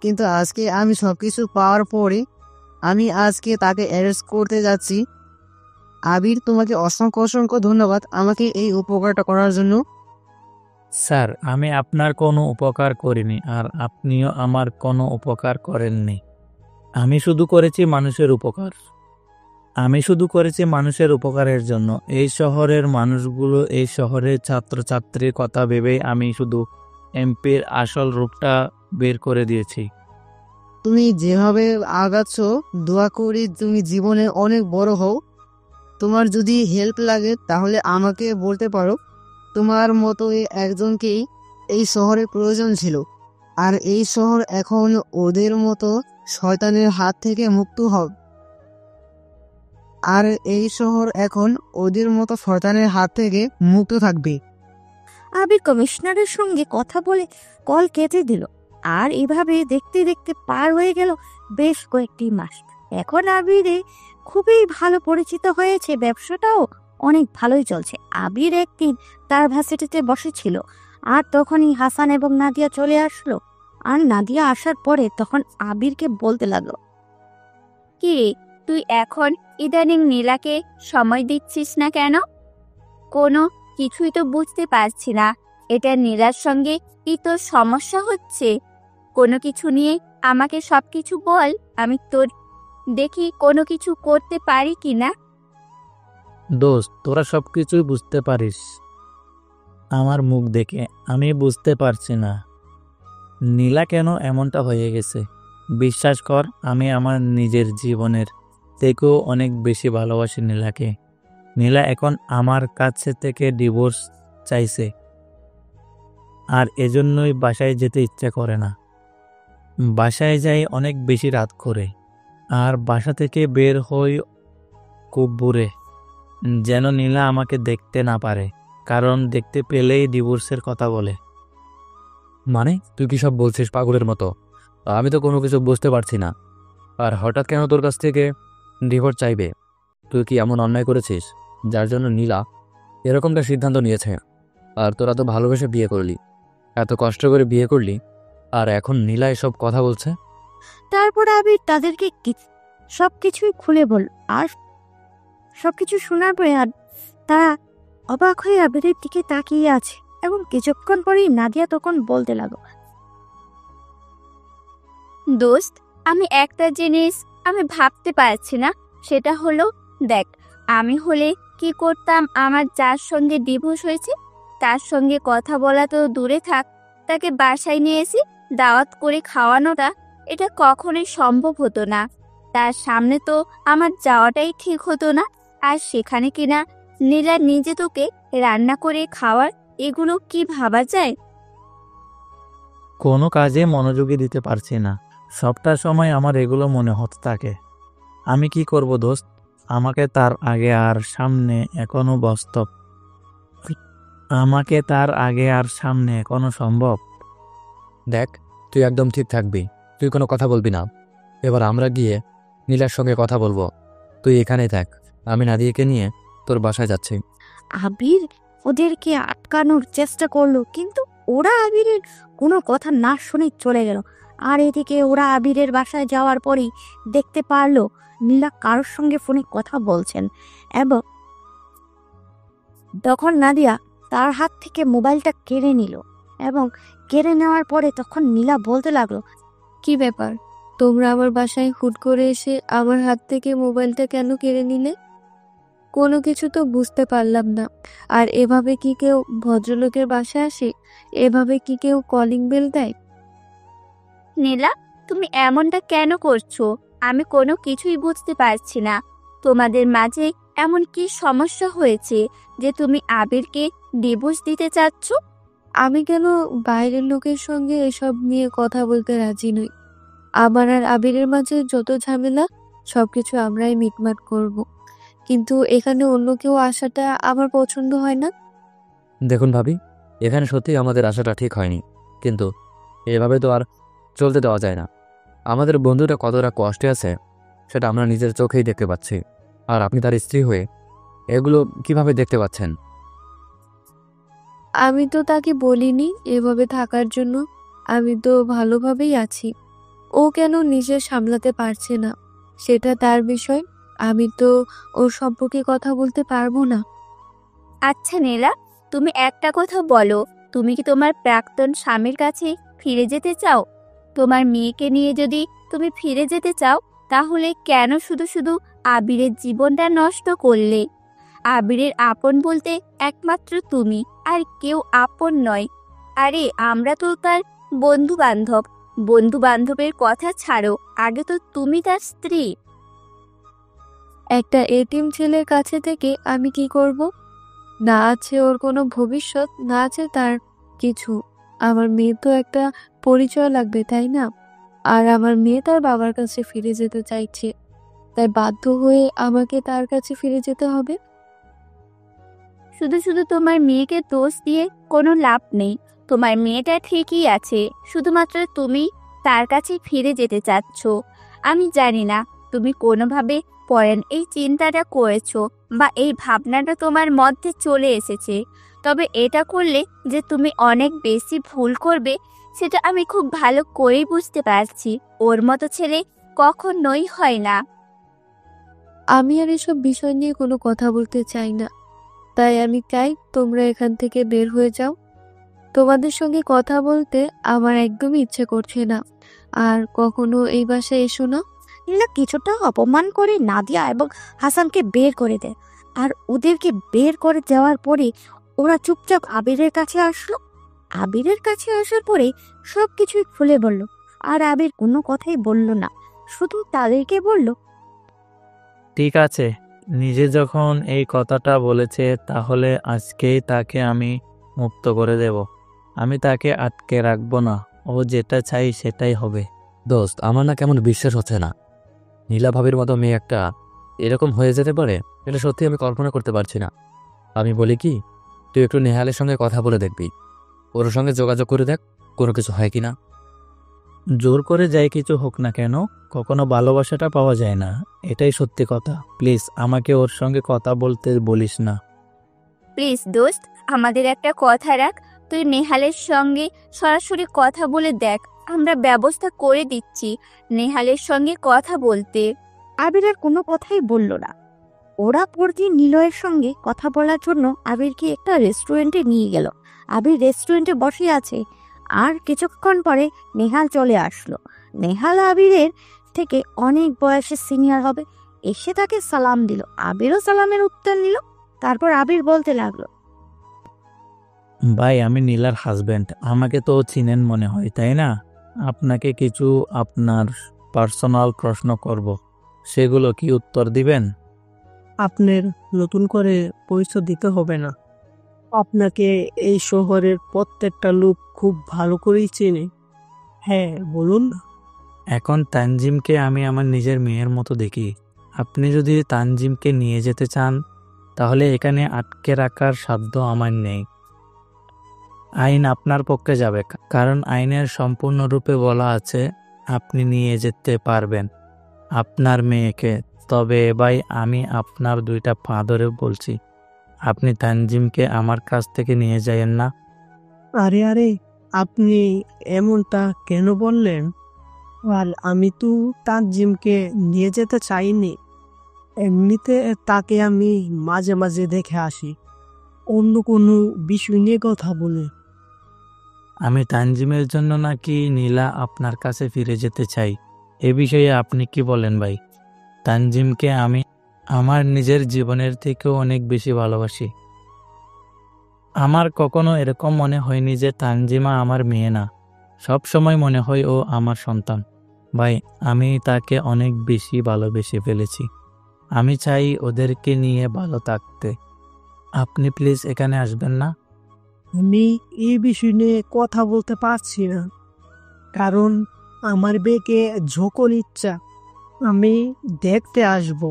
Speaker 10: কিন্তু আজকে আমি সবকিছু পাওয়ার পরে আমি আজকে তাকে অ্যারেস্ট করতে যাচ্ছি। আবির, তোমাকে অসংখ্য ধন্যবাদ আমাকে এই উপকারটা করার জন্য।
Speaker 3: স্যার, আমি আপনার কোনো উপকার করিনি, আর আপনিও আমার কোনো উপকার করেননি। আমি শুধু করেছি মানুষের উপকারের জন্য। এই শহরের মানুষগুলো, এই শহরের ছাত্রছাত্রীর কথা ভেবেই আমি শুধু এমপির আসল রূপটা বের করে দিয়েছি।
Speaker 10: তুমি যেভাবে আগাচ্ছ, দোয়া করি তুমি জীবনে অনেক বড় হও। তোমার যদি হেল্প লাগে তাহলে আমাকে বলতে পারো। তোমার মতো একজনকেই এই শহরে প্রয়োজন ছিল, আর এই শহর এখন ওদের মতো শয়তানের হাত থেকে মুক্ত হবে। থাকবে।
Speaker 1: আবির কমিশনারের সঙ্গে কথা বলে কল কেটে দিল। আর এভাবে দেখতে দেখতে পার হয়ে গেল বেশ কয়েকটি মাস। এখন আবিরে খুবই ভালো পরিচিত হয়েছে, ব্যবসাটাও অনেক ভালোই চলছে। আবির একদিন তার ভার্সিটিতে বসেছিল, আর তখনই হাসান এবং নাদিয়া চলে আসলো। আর নাদিয়া আসার পরে তখন আবিরকে বলতে লাগলো,
Speaker 8: কি রে, তুই এখন ইদানিং নীলাকে সময় দিচ্ছিস না কেন? কোনো কিছুই তো বুঝতে পারছি না। এটা নীলার সঙ্গে কি তোর সমস্যা হচ্ছে? কোনো কিছু নিয়ে আমাকে সবকিছু বল, আমি তোর দেখি কোনো কিছু করতে পারি কি না।
Speaker 3: দোস্ত, তোরা সবকিছুই বুঝতে পারিস আমার মুখ দেখে, আমি বুঝতে পারছি না নীলা কেন এমনটা হয়ে গেছে। বিশ্বাস কর, আমি আমার নিজের জীবনের থেকেও অনেক বেশি ভালোবাসি নীলাকে। নীলা এখন আমার কাছে থেকে ডিভোর্স চাইছে, আর এজন্যই বাসায় যেতে ইচ্ছা করে না। বাসায় যাই অনেক বেশি রাত করে, আর বাসা থেকে বের হই খুব ভোরে, যেন নীলা আমাকে দেখতে না পারে, কারণ দেখতে পেলেই ডিভোর্সের কথা বলে।
Speaker 5: মানে তুই কি সব বলছিস পাগলের মতো? আমি তো কোনো কিছু বুঝতে পারছি না। আর হঠাৎ কেন তোর কাছ থেকে ডিভোর্স চাইবে? তুই কি এমন অন্যায় করেছিস যার জন্য নীলা এরকমটা সিদ্ধান্ত নিয়েছে? আর তোরা তো ভালোবেসে বিয়ে করলি, এত কষ্ট করে বিয়ে করলি, আর এখন নীলা এসব কথা বলছে?
Speaker 1: তারপর আবির তাদেরকে সবকিছুই খুলে বলল। আর সবকিছু শোনার পরে তারা অবাক হয়ে আবিরের দিকে তাকিয়ে আছে। এবং কিছুক্ষণ পরেই নাদিয়া তখন বলতে লাগলো,
Speaker 8: দোস্ত, আমি একটা জিনিস আমি ভাবতে পারছি না, সেটা হলো দেখ, আমি হলে কি করতাম? আমার যার সঙ্গে ডিভোর্স হয়েছে তার সঙ্গে কথা বলা তো দূরে থাক, তাকে বাসায় নিয়ে এসে দাওয়াত করে খাওয়ানোটা এটা কখনোই সম্ভব হতো না। তার সামনে তো আমার যাওয়াটাই ঠিক হতো না। আর সেখানে কিনা নীলা নিজে তোকে রান্না করে খাওয়ার, এগুলো কি ভাবা যায়?
Speaker 3: কোনো কাজে মনোযোগী দিতে পারছি না, সবটা সময় আমার এগুলো মনে হতে থাকে। আমি কি করব দোস্ত? আমাকে তার আগে আর সামনে এখনো সম্ভব।
Speaker 5: দেখ, তুই একদম ঠিক থাকবি, তুই কোনো কথা বলবি না। এবার আমরা গিয়ে নীলার সঙ্গে কথা বলবো। তুই এখানেই থাক, আমি নাদিয়াকে নিয়ে তোর বাসায় যাচ্ছি।
Speaker 1: আবির ওদেরকে আটকানোর চেষ্টা করলো, কিন্তু ওরা আবিরের কোনো কথা না শুনে চলে গেল। আর এদিকে ওরা আবিরের বাসায় যাওয়ার পরেই দেখতে পারলো নীলা কারোর সঙ্গে ফোনে কথা বলছেন, এবং তখন নাদিয়া তার হাত থেকে মোবাইলটা কেড়ে নিল। এবং কেড়ে নেওয়ার পরে তখন নীলা বলতে লাগলো,
Speaker 4: কি ব্যাপার, তোমরা আমার বাসায় হুট করে এসে আমার হাত থেকে মোবাইলটা কেন কেড়ে নিলে? কোনো কিছু তো বুঝতে পারলাম না। আর এভাবে কি কেউ ভদ্রলোকের বাসায় আসে? এভাবে কি কেউ কলিং বেল দেয়?
Speaker 8: নীলা, তুমি এমনটা কেন করছো? আমি কোনো কিছুই বুঝতে পারছি না। তোমাদের মাঝে এমন কি সমস্যা হয়েছে যে তুমি আবিরকে ডিভোর্স দিতে চাচ্ছ?
Speaker 4: আমি কেন বাইরের লোকের সঙ্গে এসব নিয়ে কথা বলতে রাজি নই। আমার আর আবিরের মাঝে যত ঝামেলা সবকিছু আমরাই মিটমাট করব। কিন্তু এখানে অন্য কেউ আসাটা আমার পছন্দ হয় না।
Speaker 5: দেখুন ভাবি, এখানে সত্যি আমাদের আশাটা ঠিক হয়নি, কিন্তু এভাবে তো আর চলতে দেওয়া যায় না। আমাদের বন্ধুটা কতটা কষ্টে আছে সেটা আমরা নিজের চোখেই দেখতে পাচ্ছি। আর আপনি তার স্ত্রী হয়ে এগুলো কিভাবে দেখতে পাচ্ছেন?
Speaker 4: আমি তো তাকে বলিনি এভাবে থাকার জন্য। আমি তো ভালোভাবেই আছি। ও কেন নিজে সামলাতে পারছে না সেটা তার বিষয়। আমি তো ওর সম্পর্কে কথা বলতে পারবো না।
Speaker 8: আচ্ছা নীলা, তুমি একটা কথা বলো, তুমি কি তোমার প্রাক্তন স্বামীর কাছে ফিরে যেতে চাও? তোমার মেয়েকে নিয়ে যদি তুমি ফিরে যেতে চাও, তাহলে কেন শুধু শুধু আবিরের জীবনটা নষ্ট করলে? আবিরের আপন বলতে একমাত্র তুমি, আর কেউ আপন নয়। আরে আমরা তো তার বন্ধু বান্ধব। বন্ধু বান্ধবের কথা ছাড়ো, আগে তো তুমি তার স্ত্রী।
Speaker 4: একটা এতিম ছেলের কাছে থেকে আমি কি করব? না আছে ওর কোনো ভবিষ্যৎ, না আছে তার কিছু। আমার মেয়ে তো একটা পরিচয় লাগবে, তাই না? আর আমার মেয়ে তার বাবার কাছে ফিরে যেতে চাইছে, তাই বাধ্য হয়ে আমাকে তার কাছে ফিরে যেতে হবে।
Speaker 8: শুধু শুধু তোমার মেয়েকে দোষ দিয়ে কোনো লাভ নেই। তোমার মেয়েটা ঠিকই আছে, শুধুমাত্র তুমি তার কাছে ফিরে যেতে চাচ্ছ। আমি জানি না তুমি কোনোভাবে পরেন এই চিন্তাটা করেছো বা এই ভাবনাটা তোমার মধ্যে চলে এসেছে, তবে এটা করলে যে তুমি অনেক বেশি ভুল করবে সেটা আমি খুব ভালো করেই বুঝতে পারছি। ওর মতো ছেলে কখনোই হয় না।
Speaker 4: আমি আর এসব বিষয় নিয়ে কোনো কথা বলতে চাই না, তাই আমি চাই তোমরা এখান থেকে বের হয়ে যাও। তোমাদের সঙ্গে কথা বলতে আমার একদমই ইচ্ছে করছে না। আর কখনো এই বাসায় এসো না।
Speaker 1: নীলা কিছুটা অপমান করে নাদিয়া এবং হাসানকে বের করে দেয়। আর ওদেরকে বের করে দেওয়ার পরে ওরা চুপচাপ আবিরের কাছে আসলো। আবিরের কাছে আসার পরে সবকিছুই খুলে বলল। আর আবির কোনো কথাই বলল না, শুধু তাদেরকে বলল,
Speaker 3: ঠিক আছে, নিজে যখন এই কথাটা বলেছে তাহলে আজকেই তাকে আমি মুক্ত করে দেব। আমি তাকে আটকে রাখবো না, ও যেটা চাই সেটাই হবে।
Speaker 5: দোস্ত, আমার না কেমন বিশ্বাস হচ্ছে না নীলা ভাবির মতো মেয়ে একটা এরকম হয়ে যেতে পারে। এটা সত্যি আমি কল্পনা করতে পারছি না। আমি বলি কি, তুই একটু নেহালের সঙ্গে কথা বলে দেখবি, ওর সঙ্গে যোগাযোগ করে দেখ কোনো কিছু হয় কিনা।
Speaker 3: জোর করে যাই কিছু হোক না কেন, কখনো ভালোবাসাটা পাওয়া যায় না, এটাই সত্যি কথা। প্লিজ আমাকে ওর সঙ্গে কথা বলতে বলিস না।
Speaker 8: প্লিজ দোস্ত, আমাদের একটা কথা রাখ। তুই নেহালের সঙ্গে সরাসরি কথা বলে দেখ, আমরা ব্যবস্থা করে দিচ্ছি নেহালের সঙ্গে কথা বলতে।
Speaker 1: আবির আর কোনো কথাই বলল না। ওরা পরদিন নিলয়ের সঙ্গে কথা বলার জন্য আবিরকে একটা রেস্টুরেন্টে নিয়ে গেল। আবির রেস্টুরেন্টে বসে আছে, আর কিছুক্ষণ পরে নেহাল চলে আসলো। নেহাল আবিরের থেকে অনেক বয়সে সিনিয়র হবে। এসে তাকে সালাম দিল, আবিরও সালামের উত্তর নিল। তারপর আবির বলতে লাগলো,
Speaker 3: ভাই আমি নীলার হাজবেন্ড, আমাকে তো চিনেন মনে হয় তাই না? আপনাকে কিছু আপনার পার্সোনাল প্রশ্ন করব, সেগুলো কি উত্তর দিবেন?
Speaker 2: আপনার নতুন করে পরিচয় দিতে হবে না। আপনাকে এই শহরের প্রত্যেকটা লোক খুব ভালো করেই চেনে। হ্যাঁ, বলুন।
Speaker 3: এখন তানজিমকে আমি আমার নিজের মেয়ের মতো দেখি। আপনি যদি তানজিমকে নিয়ে যেতে চান তাহলে এখানে আটকে রাখার সাধ্য আমার নেই। আইন আপনার পক্ষে যাবে, কারণ আইনের সম্পূর্ণরূপে বলা আছে আপনি নিয়ে যেতে পারবেন আপনার মেয়েকে। তবে ভাই আমি আপনার দুইটা পা ধরে বলছি, আপনি তানজিমকে আমার কাছ থেকে নিয়ে যাইয়েন না।
Speaker 2: আরে আরে, আপনি এমনটা কেন বললেন? আর আমি তো তানজিমকে নিয়ে যেতে চাইনি। এমনিতে তাকে আমি মাঝে মাঝে দেখে আসি, অন্য কোনো বিষয় নিয়ে কথা বলে।
Speaker 3: আমি তানজিমের জন্য নাকি নীলা আপনার কাছে ফিরে যেতে চাই, এ বিষয়ে আপনি কি বলেন ভাই? তানজিমকে আমি আমার নিজের জীবনের থেকেও অনেক বেশি ভালোবাসি। আমার কখনো এরকম মনে হয়নি যে তানজিমা আমার মেয়ে না, সব সময় মনে হয় ও আমার সন্তান। ভাই আমি তাকে অনেক বেশি ভালোবেসে ফেলেছি, আমি চাই ওদেরকে নিয়ে ভালো থাকতে। আপনি প্লিজ এখানে আসবেন না।
Speaker 2: আমি এই বিষয় নিয়ে কথা বলতে পারছি না, কারণ আমার মেয়েকে যখন ইচ্ছা আমি দেখতে আসব।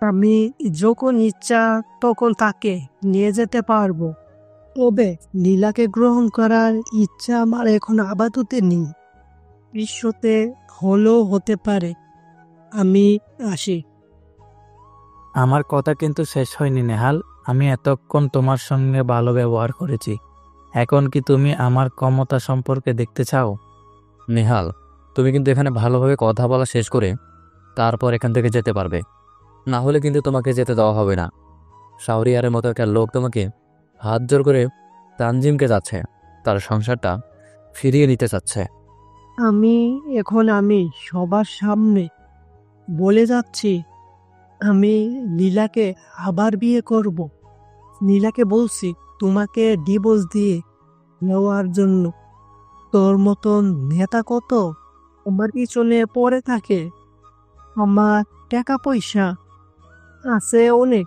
Speaker 2: আমি যখন ইচ্ছা তখন তাকে নিয়ে যেতে পারবো। তবে নীলাকে গ্রহণ করার ইচ্ছা আমার এখন আপাতত নেই। বিশ্বতে হলেও হতে পারে। আমি আসি।
Speaker 3: আমার কথা কিন্তু শেষ হয়নি নেহাল। আমি এতক্ষণ তোমার সঙ্গে ভালো ব্যবহার করেছি, এখন কি তুমি আমার ক্ষমতা সম্পর্কে দেখতে চাও?
Speaker 5: নেহাল, তুমি কিন্তু এখানে ভালোভাবে কথা বলা শেষ করে তারপর এখান থেকে যেতে পারবে, না হলে কিন্তু তোমাকে যেতে দেওয়া হবে না। শাহরিয়ারের মতো একটা লোক তোমাকে হাত জোর করে তানজিমকে যাচ্ছে, তার সংসারটা ফিরিয়ে নিতে চাচ্ছে।
Speaker 2: আমি সবার সামনে বলে যাচ্ছি, আমি নীলাকে আবার বিয়ে করব। নীলাকে বলছি তোমাকে ডিভোর্স দিয়ে নেওয়ার জন্য। তোর মতন নেতা কত আমার পিছনে পড়ে থাকে। আমার টাকা পয়সা আছে অনেক,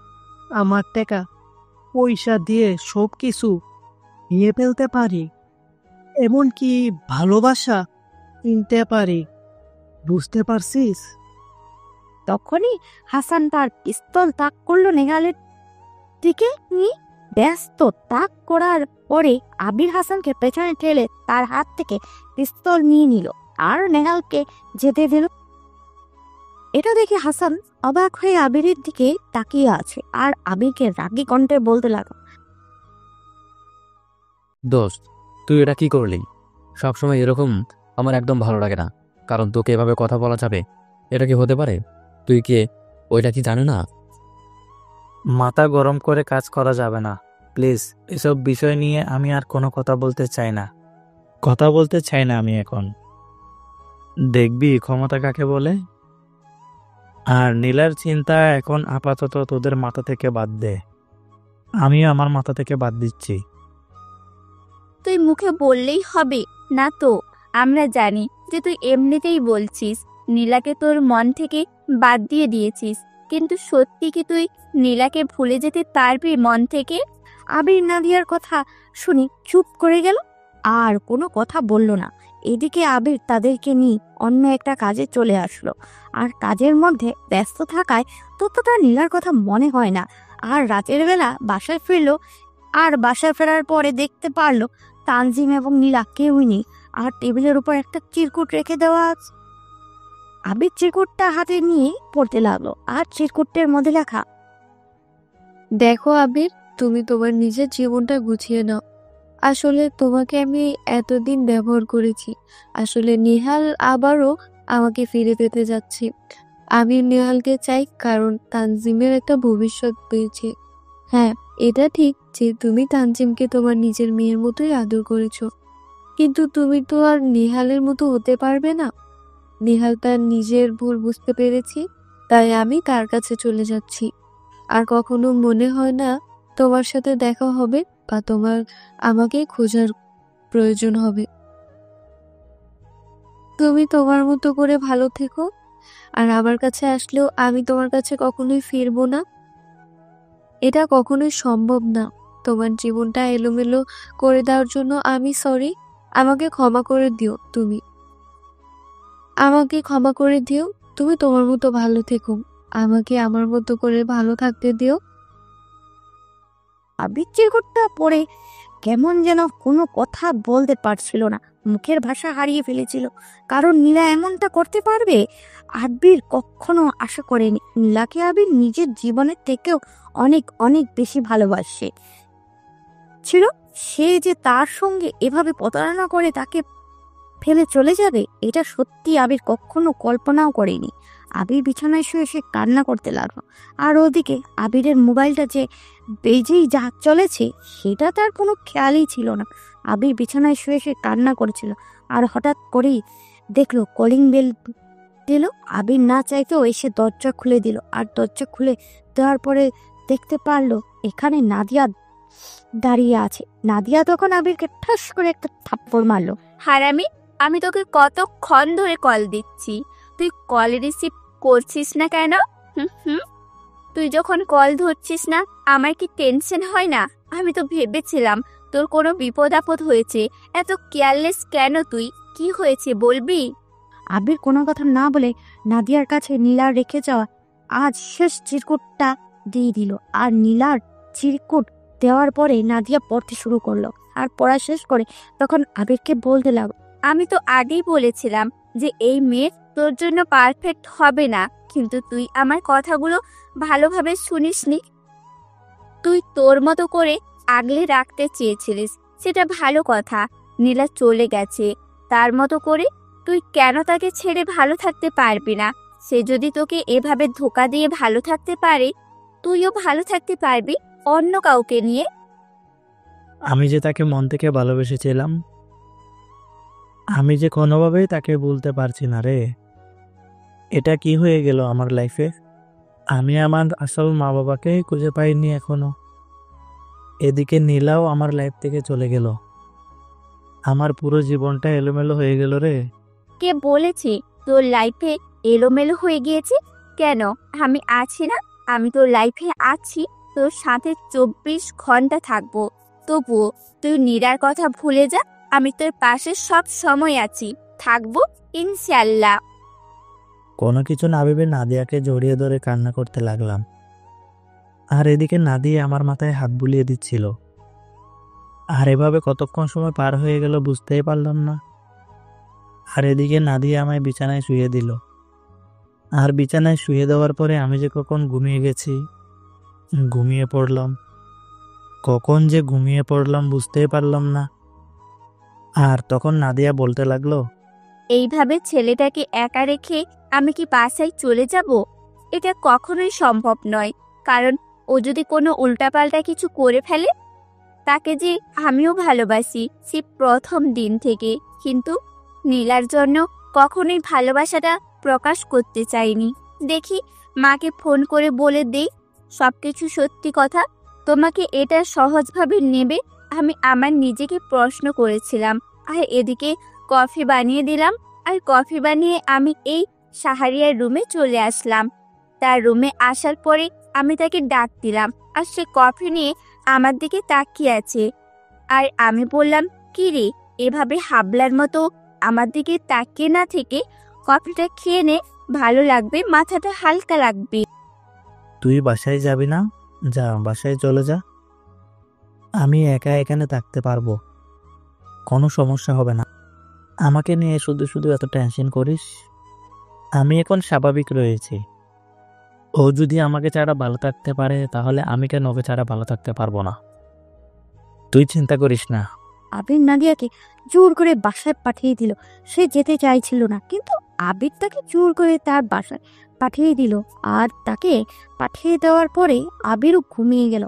Speaker 2: আমার টাকা পয়সা দিয়ে সব কিছু নিয়ে ফেলতে পারি, এমনকি ভালোবাসা কিনতে পারি। বুঝতে পারছিস?
Speaker 1: তখনই হাসান তার পিস্তল তাক করলো নেহালের দিকে। ব্যস্ত তাক করার পরে আবির হাসানকে পেছনে ঠেলে তার হাত থেকে পিস্তল নিয়ে নিল আর নেহালকে যেতে দিল। এটা দেখে হাসান অবাক হয়ে আবিরের দিকে তাকিয়ে আছে আর আবিরকে রাগী কণ্ঠে বলতে লাগলো,
Speaker 5: দোস্ত, তুই এটা কি করলি? সবসময় এরকম আমার একদম ভালো লাগে না, কারণ তোকে এভাবে কথা বলা যাবে এটা কি হতে পারে? তুই কে ওইটা কি জানে না?
Speaker 3: মাথা গরম করে কাজ করা যাবে না প্লিজ। এসব বিষয় নিয়ে আমি আর কোনো কথা বলতে চাই না আমি এখন। দেখবি ক্ষমতা কাকে বলে। আর নীলার চিন্তা এখন আপাতত তোদের মাথা থেকে বাদ দে, আমিও আমার মাথা থেকে বাদ দিচ্ছি।
Speaker 8: তুই মুখে বললেই হবে না তো, আমরা জানি যে তুই এমনিতেই বলছিস, নীলাকে তোর মন থেকে বাদ দিয়ে দিয়েছিস, কিন্তু সত্যি কি তুই নীলাকে ভুলে যেতে পারবি মন থেকে?
Speaker 1: আবির নাদিয়ার কথা শুনি চুপ করে গেল, আর কোনো কথা বলল না। এদিকে আবির তাদেরকে নিয়ে অন্য একটা কাজে চলে আসলো, আর কাজের মধ্যে ব্যস্ত থাকায় ততটা নীলার কথা মনে হয় না। আর রাতের বেলা বাসায় ফিরলো, আর বাসায় ফেরার পরে দেখতে পারলো তানজিম এবং নীলা কেউই নেই, আর টেবিলের উপর একটা চিরকুট রেখে দেওয়া আছে। আবির চিরকুটটা হাতে নিয়ে পড়তে লাগলো, আর চিরকুটের মধ্যে লেখা,
Speaker 4: দেখো আবির, তুমি তোমার নিজের জীবনটা গুছিয়ে নাও। আসলে তোমাকে আমি এতদিন ব্যবহার করেছি। আসলে নিহাল আবারও আমাকে ফিরে পেতে যাচ্ছে। আমি নিহালকে চাই, কারণ তানজিমের একটা ভবিষ্যৎ পেয়েছে। হ্যাঁ, এটা ঠিক যে তুমি তানজিমকে তোমার নিজের মেয়ের মতোই আদর করেছো, কিন্তু তুমি তো আর নিহালের মতো হতে পারবে না। নিহাল তার নিজের ভুল বুঝতে পেরেছি, তাই আমি তার কাছে চলে যাচ্ছি। আর কখনো মনে হয় না তোমার সাথে দেখা হবে বা তোমার আমাকে খোঁজার প্রয়োজন হবে। তুমি তোমার মতো করে ভালো থেকো, আর আমার কাছে আসলেও আমি তোমার কাছে কখনোই ফিরবো না। এটা কখনোই সম্ভব না। তোমার জীবনটা এলোমেলো করে দেওয়ার জন্য আমি সরি। আমাকে ক্ষমা করে দিও। আমাকে ক্ষমা করে দিও। তুমি তোমার মতো ভালো থেকো। আমাকে আমার মতো করে ভালো থাকতে দিও।
Speaker 1: আবির চিরকুটটা পড়ে কেমন যেন কোনো কথা বলতে পারছিল না, মুখের ভাষা হারিয়ে ফেলেছিল। কারণ নীলা এমনটা করতে পারবে আবির কখনো আশা করেনি। নীলাকে আবির নিজের জীবনের থেকেও অনেক অনেক বেশি ভালোবাসে ছিল। সে যে তার সঙ্গে এভাবে প্রতারণা করে তাকে ফেলে চলে যাবে, এটা সত্যি আবির কখনো কল্পনাও করেনি। আবির বিছানায় শুয়ে সে কান্না করতে লাগলো। আর ওদিকে আবিরের মোবাইলটা যে বেজেই যা চলেছে সেটা তার কোনো খেয়ালই ছিল না। আবির বিছানায় শুয়ে সে কান্না করেছিল, আর হঠাৎ করেই দেখলো কলিং বেল দিল। আবির না চাইতেও এসে দরজা খুলে দিল, আর দরজা খুলে দেওয়ার পরে দেখতে পারলো এখানে নাদিয়া দাঁড়িয়ে আছে। নাদিয়া তখন আবিরকে ঠাস করে একটা থাপ্পড় মারলো।
Speaker 8: হারামি, আমি তোকে কতক্ষণ ধরে কল দিচ্ছি, তুই কল রিসিভ করছিস না কেন? হুম হুম তুই যখন কল ধরছিস না আমার কি টেনশন হয় না? আমি তো ভেবেছিলাম তোর কোনো বিপদ আপদ হয়েছে। এত কেয়ারলেস কেন তুই? কি হয়েছে বলবি?
Speaker 1: আবির কোনো কথা না বলে নাদিয়ার কাছে নীলার রেখে যাওয়া আজ শেষ চিরকুটটা দিয়ে দিল। আর নীলার চিরকুট দেওয়ার পরে নাদিয়া পড়তে শুরু করলো। আর পড়া শেষ করে তখন আবিরকে বলতে লাগলো,
Speaker 8: আমি তো আগেই বলেছিলাম যে এই মেয়ে তোর জন্য পারফেক্ট হবে না, কিন্তু তুই আমার কথাগুলো ভালোভাবে শুনিসনি। তুই তোর মতো করে আগলে রাখতে চেয়েছিলিস, সেটা ভালো কথা। নীলা চলে গেছে, তার মতো করে তুই কেন তাকে ছেড়ে ভালো থাকতে পারবি না? সে যদি তোকে এভাবে ধোকা দিয়ে ভালো থাকতে পারে, তুইও ভালো থাকতে পারবি অন্য কাউকে নিয়ে।
Speaker 3: আমি যে তাকে মন থেকে ভালোবেসেছিলাম, আমি যে কোনোভাবেই তাকে বলতে পারছি না রে। এটা কি হয়ে গেল আমার লাইফে? আমি আমার আসল মা বাবাকেই খুঁজে পাইনি এখনো। এদিকে নীলাও আমার লাইফ থেকে চলে গেল। আমার পুরো জীবনটা এলোমেলো হয়ে গেল রে।
Speaker 8: কে বলেছে তোর লাইফে এলোমেলো হয়ে গিয়েছে? কেন, আমি আছি না? আমি তোর লাইফে আছি, তোর সাথে 24 ঘন্টা থাকবো। তবুও তুই নীলার কথা ভুলে যা। আমি তোর পাশে সব সময় আছি, থাকবো ইনশাল্লাহ।
Speaker 3: কোনো কিছু না ভেবে নাদিয়াকে জড়িয়ে ধরে কান্না করতে লাগলাম। আর এদিকে নাদিয়া আমার মাথায় হাত বুলিয়ে দিচ্ছিল। আর এভাবে কতক্ষণ সময় পার হয়ে গেল বুঝতেই পারলাম না। আর এদিকে নাদিয়া আমায় বিছানায় শুয়ে দিল। আর বিছানায় শুয়ে দেওয়ার পরে আমি যে কখন ঘুমিয়ে গেছি, ঘুমিয়ে পড়লাম। কখন যে ঘুমিয়ে পড়লাম বুঝতেই পারলাম না। আর তখন নাদিয়া বলতে লাগলো,
Speaker 8: এইভাবে ছেলেটাকে একা রেখে আমি কি বাসায় চলে যাব? এটা কখনোই সম্ভব নয়, কারণ ও যদি কোনো উল্টাপাল্টা কিছু করে ফেলে। তাকে যে আমিও ভালোবাসি সে প্রথম দিন থেকে, কিন্তু নীলার জন্য কখনোই ভালোবাসাটা প্রকাশ করতে চাইনি। দেখি মাকে ফোন করে বলে দেই সবকিছু সত্যি কথা। তোমাকে এটা সহজভাবে নেবে আমি আমার নিজেকে প্রশ্ন করেছিলাম। আর এদিকে কফি বানিয়ে দিলাম। আর কফি বানিয়ে আমি এই সাহারিয়ার রুমে চলে আসলাম। তার রুমে আসার পরে আমি তাকে ডাক দিলাম, আর সে কফি নিয়ে আমার দিকে তাকিয়ে আছে। আর আমি বললাম, কি রে, এভাবে হাবলার মতো আমার দিকে তাকিয়ে না থেকে কফিটা খেয়ে নে, ভালো লাগবে, মাথাটা হালকা লাগবে।
Speaker 3: তুই বাসায় যাবি না? যা, বাসায় চলে যা। আমি একা এখানে থাকতে পারবো, কোনো সমস্যা হবে না। আমাকে নিয়ে শুধু শুধু এত টেনশন করিস? আমি এখন স্বাভাবিক রয়েছি। ও যদি আমাকে ছাড়া ভালো থাকতে পারে, তাহলে আমি কেন ওকে ছাড়া ভালো থাকতে পারবো না? তুই চিন্তা করিস না।
Speaker 1: আবির নাদিয়াকে জোর করে বাসায় পাঠিয়ে দিল। সে যেতে চাইছিল না, কিন্তু আবির তাকে জোর করে তার বাসায় পাঠিয়ে দিল। আর তাকে পাঠিয়ে দেওয়ার পরে আবিরও ঘুমিয়ে গেল।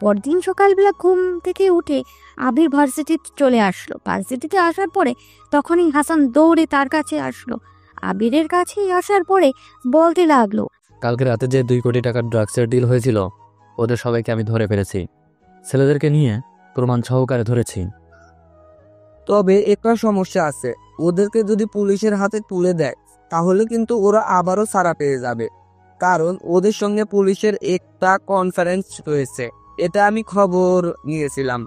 Speaker 1: পরদিন সকালবেলা ঘুম থেকে উঠে আবির ভার্সিটিতে চলে আসলো। ভার্সিটিতে আসার পরে তখনই হাসান দৌড়ে তার কাছে আসলো আবিরের কাছেই আসার পরে বলতে লাগলো,
Speaker 5: কালকে রাতে যে 2 কোটি টাকার ড্রাগসের ডিল হয়েছিল, ওদের সবাইকে আমি ধরে ফেলেছি। ছেলেদেরকে নিয়ে প্রমাণ সহকারে ধরেছি।
Speaker 10: তবে একটা সমস্যা আছে, ওদেরকে যদি পুলিশের হাতে তুলে দেয় তাহলে কিন্তু ওরা আবারও ছাড়া পেয়ে যাবে, কারণ ওদের সঙ্গে পুলিশের একটা কনফারেন্স রয়েছে, এটা আমি খবর নিয়েছিলাম।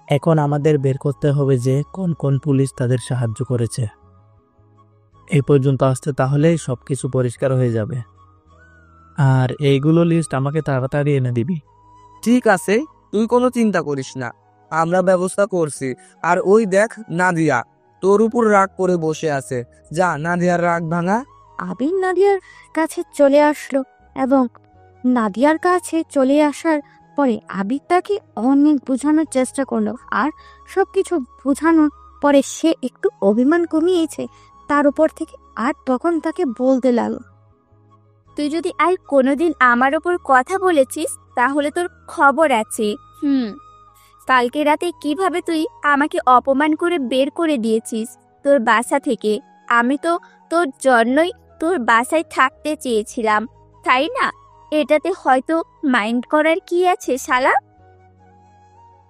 Speaker 6: এখন আমাদের বের করতে হবে যে কোন কোন পুলিশ তাদের সাহায্য করেছে। এই পর্যন্ত আসতে তাহলেই সবকিছু পরিষ্কার হয়ে যাবে। আর এইগুলো লিস্ট আমাকে তাড়াতাড়ি এনে দিবি।
Speaker 10: ঠিক আছে, তুই কোনো চিন্তা করিস না, আমরা ব্যবস্থা করছি। আর ওই দেখ নাদিয়া তোর উপর রাগ করে বসে আছে, যা নাদিয়ার রাগ ভাঙা।
Speaker 1: আবির নাদিয়ার কাছে চলে আসলো এবং নাদিয়ার কাছে চলে আসার পরে আবির তাকে অনেক বোঝানোর চেষ্টা করলো। আর সবকিছু বোঝানোর পরে সে একটু অভিমান কমিয়েছে তার উপর থেকে। আর তখন তাকে বলতে লাগলো,
Speaker 8: তুই যদি আর কোনোদিন আমার ওপর কথা বলেছিস তাহলে তোর খবর আছে। কালকে রাতে কিভাবে তুই আমাকে অপমান করে বের করে দিয়েছিস তোর বাসা থেকে। আমি তো তোর জন্যই তোর বাসায় থাকতে চেয়েছিলাম, তাই না? এটাতে হয়তো মাইন্ড করার কি আছে শালা?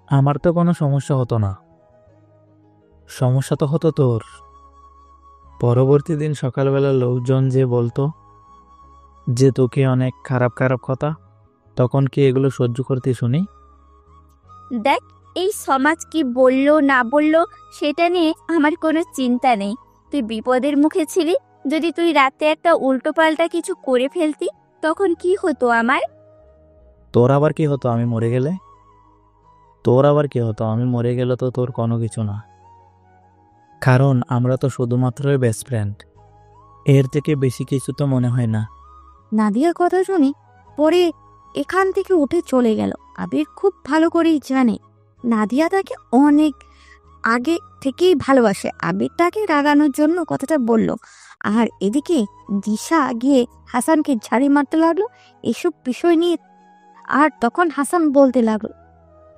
Speaker 6: আমার তো কোনো সমস্যা হতো না, সমস্যা তো হতো তোর। পরবর্তী দিন সকালবেলা লোকজন যে বলতো যে তোকে অনেক খারাপ খারাপ কথা, তখন কি এগুলো সহ্য করতে শুনি?
Speaker 8: দেখ, এই সমাজ কি বললো না বললো সেটা নিয়ে আমার কোনো চিন্তা নেই। তুই বিপদের মুখে ছিলি, যদি তুই রাতে একটা উল্টোপাল্টা কিছু করে ফেলতি তখন কি হতো আমার?
Speaker 6: তোর আবার কি হতো আমি মরে গেলে? তোর আবার কি হতো আমি মরে গেলে? তো তোর কোনো কিছু না, কারণ আমরা তো শুধুমাত্রই বেস্ট ফ্রেন্ড, এর থেকে বেশি কিছু তো মনে হয় না।
Speaker 1: নাদিয়ার কথা শুনে পরে এখান থেকে উঠে চলে গেল। আবির খুব ভালো করেই জানে নাদিয়া তাকে অনেক আগে থেকেই ভালোবাসে। আবির তাকে রাগানোর জন্য কথাটা বলল। আর এদিকে দিশা গিয়ে হাসানকে ঝাড়ি মারতে লাগলো এসব বিষয় নিয়ে। আর তখন হাসান বলতে লাগলো,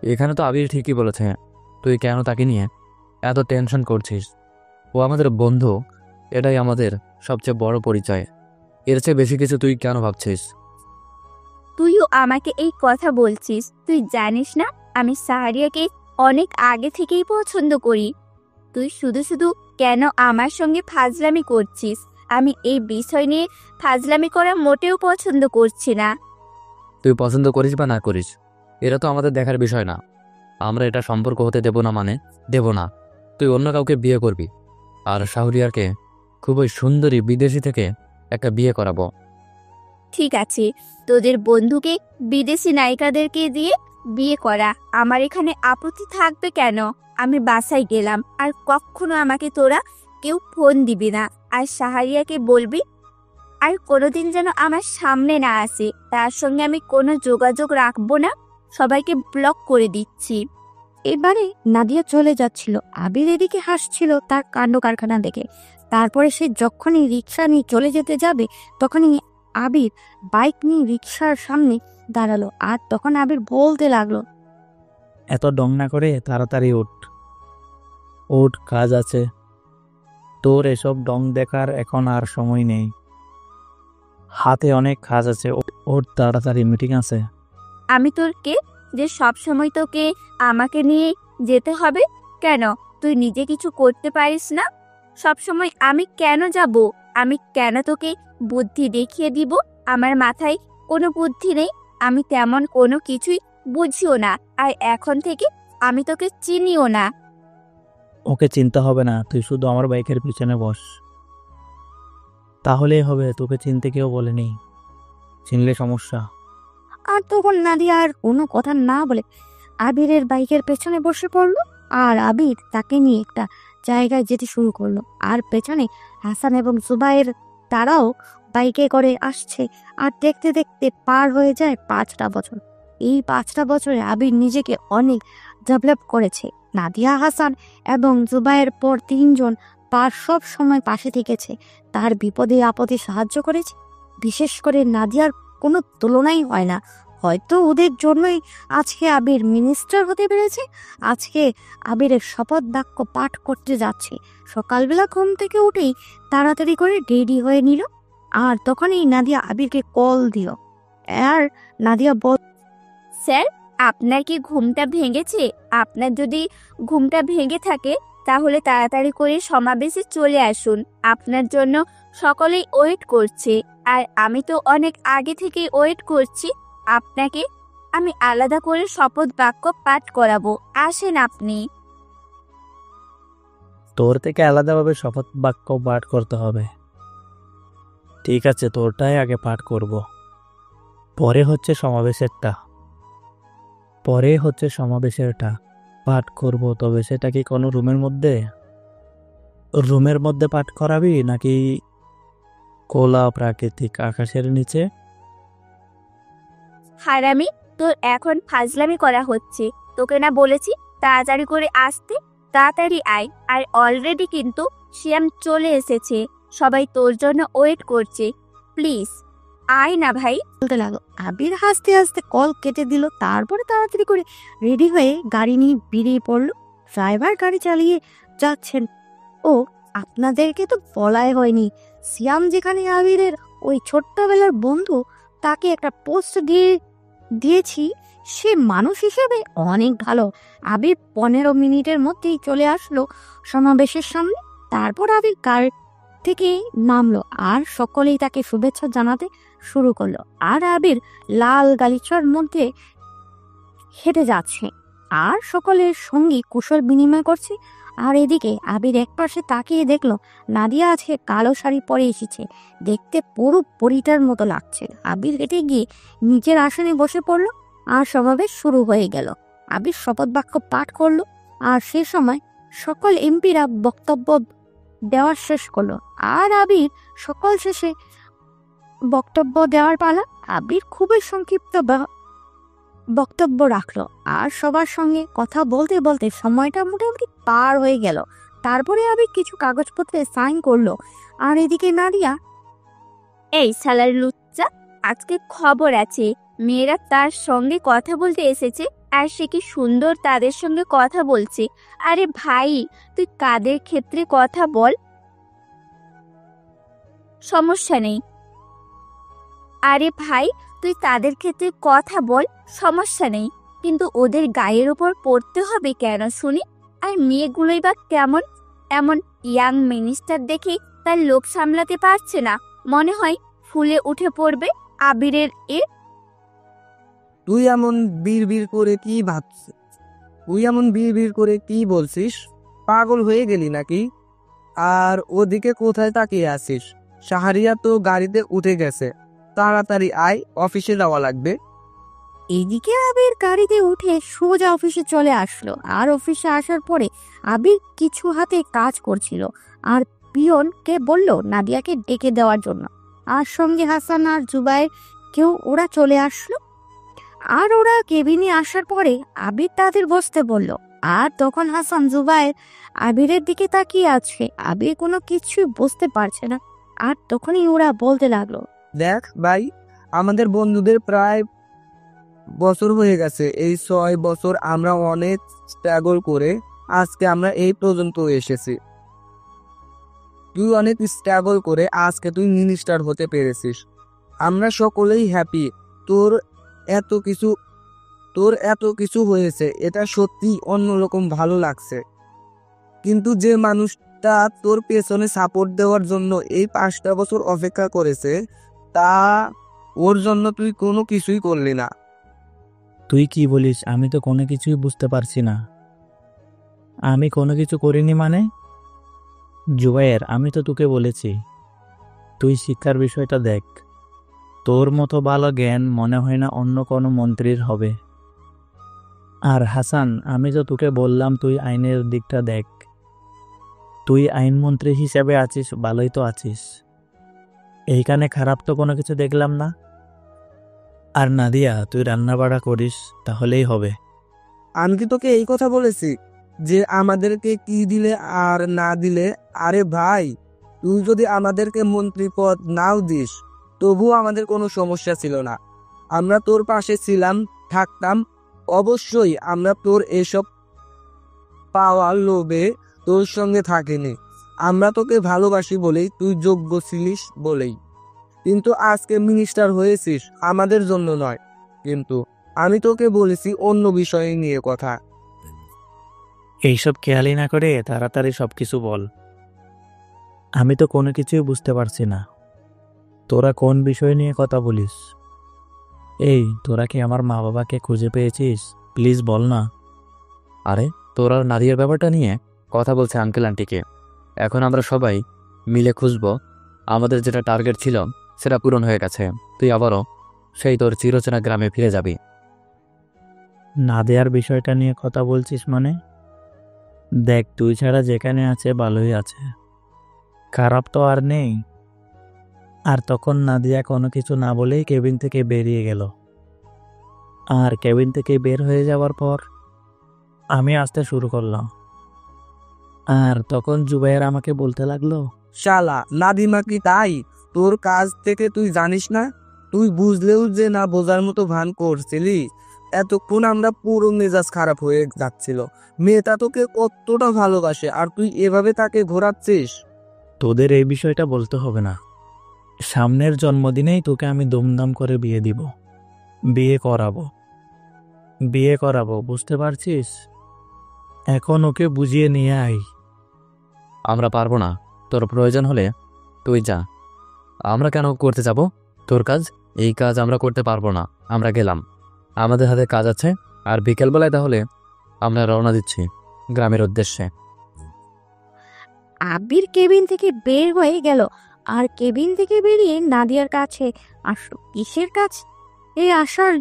Speaker 5: এখানে তো আবির ঠিকই বলেছে, তুই কেন তাকে নিয়ে এত টেনশন করছিস? ও আমাদের বন্ধু, এটাই আমাদের সবচেয়ে বড় পরিচয়। এর চেয়ে বেশি কিছু তুই কেন ভাবছিস?
Speaker 8: তুইও আমাকে এই কথা বলছিস? তুই জানিস না আমি সাহারিয়াকে অনেক আগে থেকেই পছন্দ করি। তুই শুধু শুধু কেন আমার সঙ্গে ফাজলামি করছিস? আমি এই বিষয় নিয়ে ফাজলামি করা মোটেও পছন্দ করছি না।
Speaker 5: তুই পছন্দ করিস বা না করিস, এটা তো আমাদের দেখার বিষয় না। আমরা এটা সম্পর্ক হতে দেব না মানে দেব না। তুই অন্য কাউকে বিয়ে করবি, আর শাহরিয়ারকে খুবই সুন্দরী বিদেশি থেকে একটা বিয়ে করাবো।
Speaker 8: ঠিক আছে, তোদের বন্ধুকে বিদেশি নায়িকাদেরকে দিয়ে বিয়ে করা, আমার এখানে আপত্তি থাকবে কেন? আমি বাসায় গেলাম, আর কখনো আমাকে তোরা কেউ ফোন দিবি না। আর সাহারিয়াকে বলবি আর কোনোদিন যেন আমার সামনে না আসে, তার সঙ্গে আমি কোনো যোগাযোগ রাখবো না, সবাইকে ব্লক করে দিচ্ছি।
Speaker 1: এবারে নাদিয়া চলে যাচ্ছিল। আবির এদিকে হাসছিল তার কাণ্ড কারখানা দেখে। তারপরে সে যখনই রিক্সা নিয়ে চলে যেতে যাবে তখনই আবির বাইক নিয়ে রিক্সার সামনে দাঁড়ালো। আর তখন আবির বলতে লাগলো,
Speaker 6: এত ডং না করে তাড়াতাড়ি ওঠ, কাজ আছে। তোর এসব ডং দেখার এখন আর সময় নেই, হাতে অনেক কাজ আছে। ওঠ তাড়াতাড়ি, মিটিং আছে।
Speaker 8: আমি তোর কে যে সব সময় তোকে আমাকে নিয়ে যেতে হবে? কেন তুই নিজে কিছু করতে পারিস না? সব সময় আমি কেন যাব? আমি কেন তোকে বুদ্ধি দেখিয়ে দিব? আমার মাথায় কোনো বুদ্ধি নেই, আমি তেমন কোনো কিছুই বুঝিও না, আর এখন থেকে আমি তোকে চিনিও না।
Speaker 6: ওকে চিন্তা হবে না, তুই শুধু আমার বাইকের পিছনে বস, তাহলেই হবে। তোকে চিনতে কেউ বলেনি, চিনলে সমস্যা।
Speaker 1: আর তখন নাদিয়া আর কোনো কথা না বলে আবিরের বাইকের পেছনে বসে পড়লো। আর আবির তাকে নিয়ে একটা জায়গায় যেতে শুরু করলো। আর পেছনে হাসান এবং জুবাইর তারাও বাইকে করে আসছে। আর দেখতে দেখতে পার হয়ে যায় 5টা বছর। এই 5টা বছরে আবির নিজেকে অনেক ডেভেলপ করেছে। নাদিয়া, হাসান এবং জুবাইয়ের পর 3জন তার সব সময় পাশে থেকেছে, তার বিপদে আপদে সাহায্য করেছে। বিশেষ করে নাদিয়ার কোনো তুলনাই হয় না। হয়তো ওদের জন্যই আজকে আবির মিনিস্টার হতে পেরেছে। আজকে আবিরের শপথ বাক্য পাঠ করতে যাচ্ছে। সকালবেলা ঘুম থেকে উঠেই তাড়াতাড়ি করে রেডি হয়ে নিল, আর তখনই নাদিয়া আবিরকে কল দিল। আর নাদিয়া বল,
Speaker 8: স্যার, আপনার কি ঘুমটা ভেঙেছে? আপনার যদি ঘুমটা ভেঙে থাকে তাহলে তাড়াতাড়ি করে সমাবেশে চলে আসুন। আপনার জন্য সকলেই ওয়েট করছে, আর আমি তো অনেক আগে থেকেই ওয়েট করছি। আপনাকে আমি আলাদা করে শপথ বাক্য পাঠ করাবো, আসেন আপনি।
Speaker 3: তোর থেকে আলাদাভাবে শপথ বাক্য পাঠ করতে হবে? ঠিক আছে, তোরটাই আগে পাঠ করব, পরে হচ্ছে সমাবেশেরটা পাঠ করব। তবে সেটা কি কোনো রুমের মধ্যে পাঠ করাবি, নাকি খোলা প্রাকৃতিক আকাশের নিচে?
Speaker 8: হারামি, তোর এখন ফাজলামি করা হচ্ছে। তোকে না বলেছি তাড়াতাড়ি করে আসতে? তাড়াতাড়ি আয়। আর অলরেডি কিন্তু শিয়াম চলে এসেছে, সবাই তোর জন্য ওয়েট করছে। প্লিজ আয় না ভাই।
Speaker 1: বলতে লাগলো। আবির হাসতে হাসতে কল কেটে দিল। তারপরে তাড়াতাড়ি করে রেডি হয়ে গাড়ি নিয়ে বেরিয়ে পড়লো। ড্রাইভার গাড়ি চালিয়ে যাচ্ছেন। ও, আপনাদেরকে তো বলাই হয়নি, সিয়াম যেখানে আবিরের ওই ছোট্টবেলার বন্ধু, তাকে একটা পোস্ট দিয়েছি। সে মানুষ হিসেবে অনেক ভালো। আবির 15 মিনিটের মধ্যেই চলে আসলো সমাবেশের সামনে। তারপর আবির গাড়ি থেকে নামলো আর সকলেই তাকে শুভেচ্ছা জানাতে শুরু করলো। আর আবির লাল গালিচার মধ্যে হেঁটে যাচ্ছে আর সকলের সঙ্গে কুশল বিনিময় করছে। আর এদিকে আবির একপাশে তাকিয়ে দেখলো নাদিয়া আছে কালো শাড়ি পরে এসেছে, দেখতে পুরো পরিটার মতো লাগছে। আবির হেঁটে গিয়ে নিচের আসনে বসে পড়লো আর সমাবেশ শুরু হয়ে গেল। আবির শপথ বাক্য পাঠ করলো আর সে সময় সকল এমপিরা বক্তব্য দেওয়া শেষ করলো। আর আবির সকল শেষে বক্তব্য দেওয়ার পালা। আবির খুবই সংক্ষিপ্ত বক্তব্য রাখলো আর সবার সঙ্গে কথা বলতে বলতে সময়টা মোটামুটি পার হয়ে গেল। তারপরে আবির কিছু কাগজপত্রে সাইন করলো। আর এদিকে নাদিয়া,
Speaker 8: এই সালার লুচ্চা, আজকে খবর আছে, মেয়েরা তার সঙ্গে কথা বলতে এসেছে আর সে কি সুন্দর তাদের সঙ্গে কথা বলছে। আরে ভাই, তুই কাদের ক্ষেত্রে কথা বল, সমস্যা নেই। আরে ভাই, তুই তাদের ক্ষেত্রে কথা বল, সমস্যা নেই, কিন্তু ওদের গায়ের ওপর পড়তে হবে কেন শুনি? আর মেয়েগুলোই বা কেমন? এমন ইয়াং মিনিস্টার দেখে তার লোক সামলাতে পারছে না, মনে হয় ফুলে উঠে পড়বে আবিরের
Speaker 10: তুই এমন বিড়বিড় করে কি ভাবছিস? তুই এমন বিড়বিড় করে কি বলছিস? পাগল হয়ে গেলি নাকি? আর ওদিকে কোথায় তাকিয়ে আছিস? শাহরিয়া তো গাড়িতে উঠে গেছে, তাড়াতাড়ি আয়, অফিসে যাওয়া লাগবে।
Speaker 1: এদিকে আবির গাড়িতে উঠে সোজা অফিসে চলে আসলো। আর অফিসে আসার পরে আবির কিছু হাতে কাজ করছিল আর পিয়নকে বলল নাদিয়াকে ডেকে দেওয়ার জন্য। আর সঙ্গে হাসান আর জুবাইর কেউ ওরা চলে আসলো। আর ওরা কেবিনে আসার পরে আবির তাদের বসতে বলল। আর তখন হাসান জুবাইর আবিরের দিকে তাকিয়ে আছে। আবির কোনো কিছু বুঝতে পারছে না। আর তখনই ওরা বলতে লাগলো,
Speaker 10: দেখ ভাই, আমাদের বন্ধুদের প্রায় বছর হয়ে গেছে। এই 6 বছর আমরা অনেক স্ট্রাগল করে আজকে আমরা এই পর্যন্ত এসেছি। তুই অনেক স্ট্রাগল করে আজকে তুই মিনিস্টার হতে পেরেছিস। আমরা সকলেই হ্যাপি। তোর এত কিছু হয়েছে, এটা সত্যি অন্যরকম ভালো লাগছে। কিন্তু যে মানুষটা তোর পেছনে সাপোর্ট দেওয়ার জন্য এই 5টা বছর অপেক্ষা করেছে, তা ওর জন্য তুই কোনো কিছুই করলি না।
Speaker 3: তুই কি বলিস? আমি তো কোনো কিছুই বুঝতে পারছি না। আমি কোনো কিছু করিনি মানে? জুবাইর, আমি তো তোকে বলেছি তুই শিক্ষার বিষয়টা দেখ। তোর মতো ভালো জ্ঞান মনে হয় না অন্য কোনো মন্ত্রীর হবে। আর হাসান, আমি তো তোকে বললাম তুই আইনের দিকটা দেখ। তুই আইনমন্ত্রী হিসেবে আছিস, ভালোই তো আছিস, এইখানে খারাপ তো কোনো কিছু দেখলাম না। আর নাদিয়া, তুই রান্না বাড়া করিস, তাহলেই হবে।
Speaker 10: আমি কি তোকে এই কথা বলেছি যে আমাদেরকে কি দিলে আর না দিলে? আরে ভাই, তুই যদি আমাদেরকে মন্ত্রী পদ নাও দিস তবুও আমাদের কোনো সমস্যা ছিল না। আমরা তোর পাশে ছিলাম, থাকতাম। অবশ্যই আমরা তোর এসব পাওয়ার লোভে তোর সঙ্গে থাকিনি। আমরা তোকে ভালোবাসি বলেই, তুই যোগ্য ছিলিস বলেই। কিন্তু আজকে মিনিস্টার হয়েছিস আমাদের জন্য নয়। কিন্তু আমি তোকে বলেছি অন্য বিষয় নিয়ে কথা।
Speaker 3: এইসব খেয়ালি না করে তাড়াতাড়ি সবকিছু বল। আমি তো কোনো কিছুই বুঝতে পারছি না। তোরা কোন বিষয় নিয়ে কথা বলিস? এই, তোরা কি আমার মা বাবাকে খুঁজে পেয়েছিস? প্লিজ বল না।
Speaker 5: আরে, তোরা নাদিয়ার ব্যাপারটা নিয়ে কথা বলছে আঙ্কেল আন্টিকে। এখন আমরা সবাই মিলে খুঁজবো। আমাদের যেটা টার্গেট ছিল সেটা পূরণ হয়ে গেছে। তুই আবারও সেই তোর চিরচেনা গ্রামে ফিরে যাবি।
Speaker 3: নাদিয়ার বিষয়টা নিয়ে কথা বলছিস মানে? দেখ, তুই ছাড়া যেখানে আছে ভালোই আছে, খারাপ তো আর নেই। আর তখন নাদিয়া কোনো কিছু না বলেই কেবিন থেকে বেরিয়ে গেল। আর কেবিন থেকে বের হয়ে যাওয়ার পর আমি আসতে শুরু করলাম। আর তখন জুবাইর আমাকে বলতে লাগলো,
Speaker 10: শালা নাদিমা কি তাই? তোর কাজ থেকে তুই জানিস না? তুই বুঝলেও যে না বোঝার মতো ভান করছিলি। এতক্ষণ আমরা পুরো মেজাজ খারাপ হয়ে যাচ্ছিল। মেয়েটা তোকে কতটা ভালোবাসে আর তুই এভাবে তাকে ঘোরাচ্ছিস।
Speaker 3: তোদের এই বিষয়টা বলতে হবে না। সামনের জন্মদিনেই তোকে আমি ধুমধাম করে বিয়ে দিব, বিয়ে করাবো, বুঝতে পারছিস? এখন ওকে বুঝিয়ে নিয়ে আয়।
Speaker 5: আমরা পারবো না। তোর প্রয়োজন হলে তুই যা। আমরা কেন করতে যাব তোর কাজ? এই কাজ আমরা করতে পারবো না। আমরা গেলাম, আমাদের হাতে কাজ আছে। আর বিকেলবেলায় তাহলে আমরা রওনা দিচ্ছি গ্রামের উদ্দেশ্যে।
Speaker 1: আবির কেবিন থেকে বের হয়ে গেল আর কেবিন থেকে বেরিয়ে নাদিয়ার কাছে আসলো। কিসের কাজ? এই আসার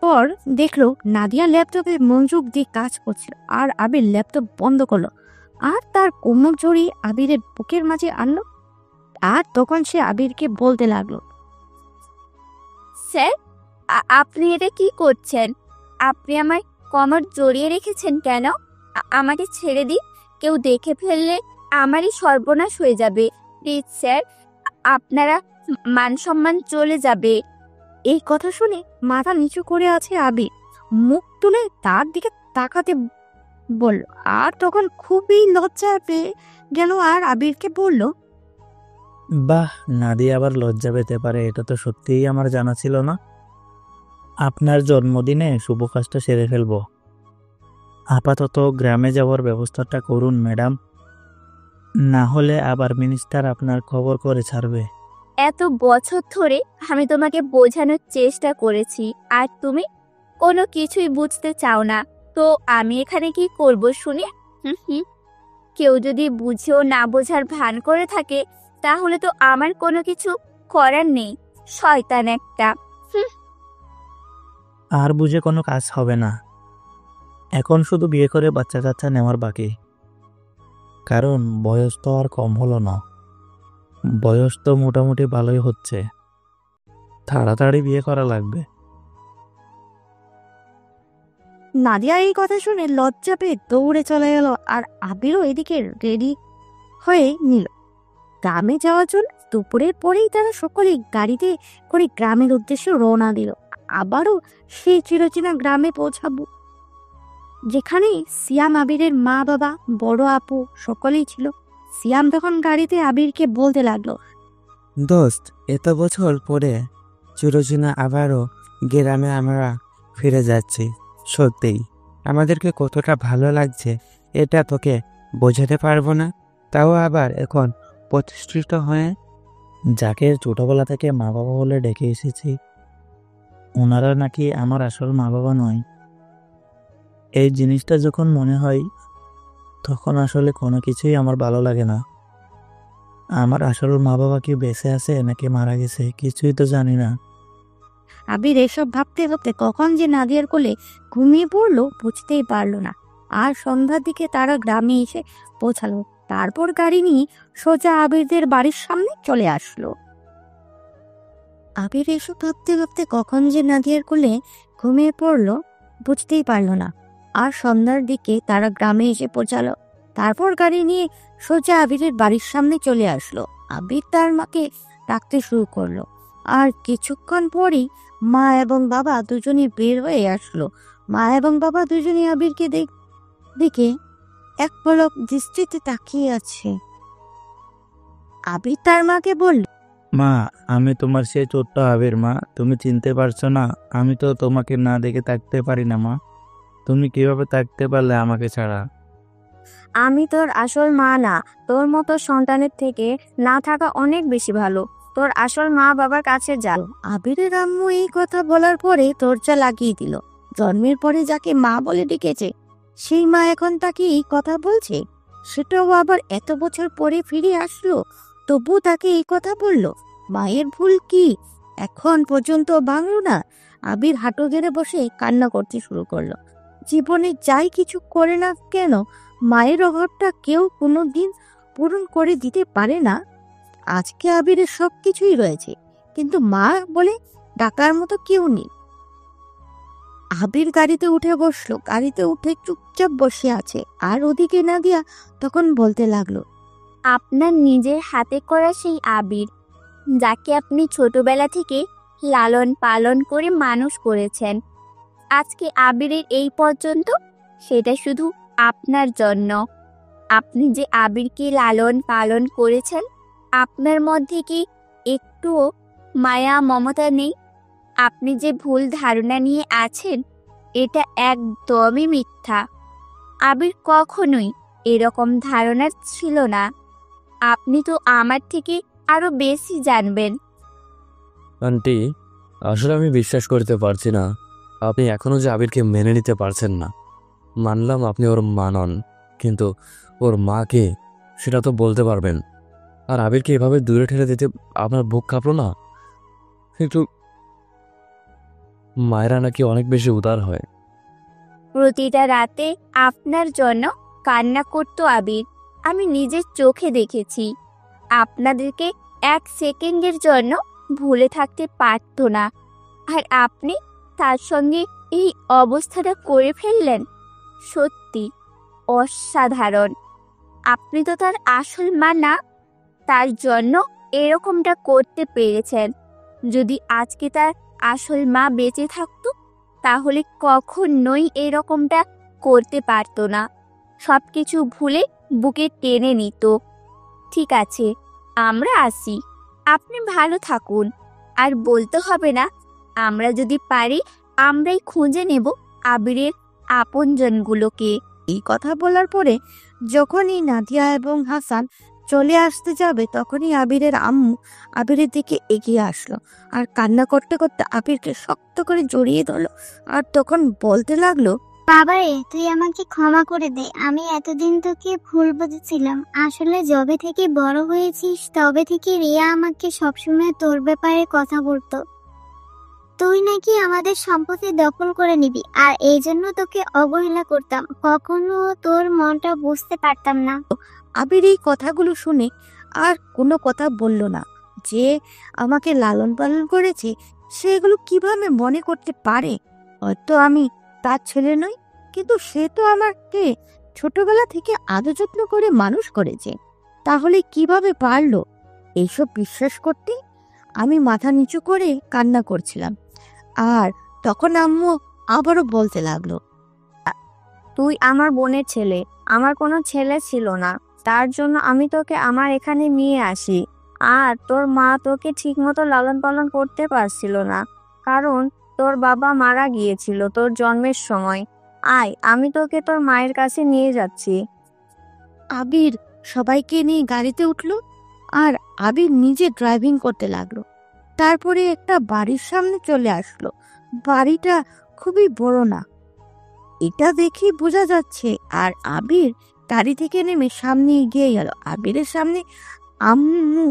Speaker 1: পর দেখলো নাদিয়া ল্যাপটপে মনোযোগ দিয়ে কাজ করছিল আর আবির ল্যাপটপ বন্ধ করলো আর তার কোমর জড়িয়ে আবিরের বুকের মাঝে আনলো। আর তখন সে আবিরকে বলতে লাগলো,
Speaker 8: স্যার, আপনি এটা কি করছেন? আপনি আমায় কোমর জড়িয়ে রেখেছেন কেন? আমাকে ছেড়ে দিন। কেউ দেখে ফেললে আমারই সর্বনাশ হয়ে যাবে। প্লিজ স্যার, আপনারা মান সম্মান চলে যাবে।
Speaker 1: এই কথা শুনে মাথা নিচু করে আছে আবির, মুখ তুলে তার দিকে তাকাতে বলল। আর তখন খুবই লজ্জা পেয়ে গেল আর আবিরকে বলল,
Speaker 3: বাহ, নাদিয়া আবার লজ্জা পেতে পারে, এটা তো সত্যিই আমার জানা ছিল না। আপনার জন্মদিনে শুভ কাজটা সেরে ফেলবো। আপাতত গ্রামে যাওয়ার ব্যবস্থাটা করুন ম্যাডাম, না হলে আবার মিনিস্টার আপনার খবর করে ছাড়বে।
Speaker 8: এত বছর ধরে আমি তোমাকে বোঝানোর চেষ্টা করেছি আর তুমি কোনো কিছুই বুঝতে চাও না। তো আমি এখানে কি করব শুনি? কেউ যদি বুঝেও না বোঝার ভান করে থাকে তাহলে তো আমার কোনো কিছু করার নেই। শয়তান একটা।
Speaker 3: আর বুঝে কোনো কাজ হবে না। এখন শুধু বিয়ে করে বাচ্চা কাচ্চা নেওয়ার বাকি। কারণ বয়স তো আর কম হলো না, বয়স তো মোটামুটি ভালোই হচ্ছে। তাড়াতাড়ি বিয়ে করা লাগবে।
Speaker 1: নাদিয়া এই কথা শুনে লজ্জা পেয়ে দৌড়ে চলে গেল আর আবিরও এদিকে রেডি হয়ে নিল গ্রামে যাওয়ার জন্য। দুপুরের পরেই তারা সকলেই গাড়িতে করে গ্রামের উদ্দেশ্যে রওনা দিল। আবারও সেই চিরচেনা গ্রামে পৌঁছাবো, যেখানে সিয়াম আবিরের মা বাবা বড় আপু সকলেই ছিল। সিয়াম তখন গাড়িতে আবিরকে বলতে লাগলো,
Speaker 10: দোস্ত, এত বছর পরে চিরচেনা আবারও গ্রামে আমরা ফিরে যাচ্ছি। সত্যিই আমাদেরকে কতটা ভালো লাগছে এটা তোকে বোঝাতে পারবো না। তাও আবার এখন প্রতিষ্ঠিত হয়ে।
Speaker 3: যাকে ছোটবেলা থেকে মা বাবা বলে ডেকে এসেছি, ওনারা নাকি আমার আসল মা বাবা নয়। এই জিনিসটা যখন মনে হয় তখন আসলে কোনো কিছুই আমার ভালো লাগে না। আমার আসল মা বাবা কি বেঁচে আছে নাকি মারা গেছে কিছুই তো জানি না।
Speaker 1: আবির এসব ভাবতে ভাবতে কখন যে নাদিয়ার কোলে ঘুমিয়ে পড়লো বুঝতেই পারলো না। আর সন্ধ্যার দিকে তারা গ্রামে এসে পৌঁছালো। তারপর গাড়ি নিয়ে সোজা আবিরদের বাড়ির সামনে চলে আসলো। আবির এসব ভাবতে ভাবতে কখন যে নাদিয়ার কোলে ঘুমিয়ে পড়লো বুঝতেই পারলো না। আর সন্ধ্যার দিকে তারা গ্রামে এসে পৌঁছালো। তারপর গাড়ি নিয়ে সোজা আবিরের বাড়ির সামনে চলে আসলো। আবির তার মাকে ডাকতে শুরু করলো। আর কিছুক্ষণ পরেই মা এবং বাবা দুজনে বের হয়ে আসলো। মা এবং বাবা দুজনে আবিরকে দেখে এক পলক দৃষ্টিতে তাকিয়ে আছে। আবির তার মাকে বলল,
Speaker 3: মা, আমি তোমার সেই ছোট্ট আবির। মা, তুমি চিনতে পারছো না? আমি তো তোমাকে না দেখে থাকতে পারি না মা। তুমি কিভাবে থাকতে পারলে আমাকে ছাড়া?
Speaker 8: আমি তোর আসল মা না। তোর মতো সন্তানের থেকে না থাকা অনেক বেশি ভালো। তোর আসল মা বাবার কাছে যা।
Speaker 1: আবিরের আম্মু এই কথা বলার পরে দরজা লাগিয়ে দিল। জন্মের পরে যাকে মা বলে ডেকেছে সেই মা এখন তাকে এই কথা বলছে, সেটাও আবার এত বছর পরে ফিরে আসলো, তবু তাকে এই কথা বলল। মায়ের ভুল কি এখন পর্যন্ত ভাঙলো না? আবির হাঁটু গেড়ে বসে কান্না করতে শুরু করলো। জীবনে যাই কিছু করে না কেন, মায়ের অভাবটা কেউ কোনোদিন পূরণ করে দিতে পারে না। আজকে আবিরের সবকিছুই রয়েছে, কিন্তু মা বলে ডাকার মতো কেউ নেই। আবির গাড়িতে উঠে বসলো। গাড়িতে উঠে চুপচাপ বসে আছে। আর ওদিকে নাদিয়া তখন বলতে লাগলো,
Speaker 8: আপনার নিজের হাতে করা সেই আবির, যাকে আপনি ছোটবেলা থেকে লালন পালন করে মানুষ করেছেন, আজকে আবিরের এই পর্যন্ত, সেটা শুধু আপনার জন্য। আপনি যে আবিরকে লালন পালন করেছেন, আপনার মধ্যে কি একটুও মায়া মমতা নেই? আপনি যে ভুল ধারণা নিয়ে আছেন, এটা একদমই মিথ্যা। আবির কখনোই এরকম ধারণা ছিল না। আপনি তো আমার থেকে আরো বেশি জানবেন।
Speaker 5: আন্টি, আসলে আমি বিশ্বাস করতে পারছি না আপনি এখনো যে আবিরকে মেনে নিতে পারছেন না। মানলাম আপনি ওর মা নন, কিন্তু ওর মাকে সেটা তো বলতে পারবেন। আর আবিরকে এভাবে দূরে ঠেলে দিতে আপনার বুক কাঁপলো না? একটু মায়েরা নাকি অনেক বেশি উদার হয়।
Speaker 8: প্রতিটা রাতে আপনার জন্য কান্না করতো আবির। আমি নিজের চোখে দেখেছি। আপনাদেরকে এক সেকেন্ডের জন্য ভুলে থাকতে পারতো না, আর আপনি তার সঙ্গে এই অবস্থাটা করে ফেললেন। সত্যি অসাধারণ। আপনি তো তার আসল মা না, তার জন্য এরকমটা করতে পেরেছেন। যদি আজকে তার আসল মা বেঁচে থাকতো, তাহলে কখনোই এরকমটা করতে পারতো না। সব কিছু ভুলে বুকে টেনে নিত। ঠিক আছে, আমরা আসি। আপনি ভালো থাকুন। আর বলতে হবে না, আমরা যদি পারি আমরাই খুঁজে নেব আবিরের আপনজনগুলোকে।
Speaker 1: এই কথা বলার পরে যখনই নাদিয়া এবং হাসান চলে আসতে যাবে, তখনই আবিরের আম্মু আবিরের দিকে এগিয়ে আসলো আর কান্না করতে করতে আবিরকে শক্ত করে জড়িয়ে ধরলো। আর তখন বলতে লাগলো,
Speaker 11: বাবারে, তুই আমাকে ক্ষমা করে দে। আমি এতদিন তোকে ভুল বুঝেছিলাম। আসলে যবে থেকে বড় হয়েছিস তবে থেকে রিয়া আমাকে সবসময় তোর ব্যাপারে কথা বলতো। তুই নাকি আমাদের সম্পত্তি দখল করে নিবি, আর এই জন্য তোকে অবহেলা করতাম। কখনো তোর মনটা বুঝতে পারতাম না।
Speaker 1: আবির এই কথাগুলো শুনে আর কোনো কথা বলল না। যে আমাকে লালন পালন করেছে সেগুলো কিভাবে মনে করতে পারে? হয়তো আমি তার ছেলে নই, কিন্তু সে তো আমাকে ছোটবেলা থেকে আদর যত্ন করে মানুষ করেছে। তাহলে কিভাবে পারলো এইসব বিশ্বাস করতে? আমি মাথা নিচু করে কান্না করছিলাম। আর তখন আম্মু আবারও বলতে লাগলো,
Speaker 8: তুই আমার বোনের ছেলে। আমার কোনো ছেলে ছিল না, তার জন্য আমি তোকে আমার এখানে নিয়ে আসি। আর তোর মা তোকে ঠিকমতো লালন পালন করতে পারছিল না, কারণ তোর বাবা মারা গিয়েছিল তোর জন্মের সময়। আয়, আমি তোকে তোর মায়ের কাছে নিয়ে যাচ্ছি।
Speaker 1: আবির সবাইকে নিয়ে গাড়িতে উঠলো আর আবির নিজে ড্রাইভিং করতে লাগলো। তারপরে একটা বাড়ির সামনে চলে আসলো। বাড়িটা খুবই বড় না, এটা দেখে বোঝা যাচ্ছে। আর আবির গাড়ি থেকে নেমে সামনে এগিয়ে গেল। আবিরের সামনে আম্মু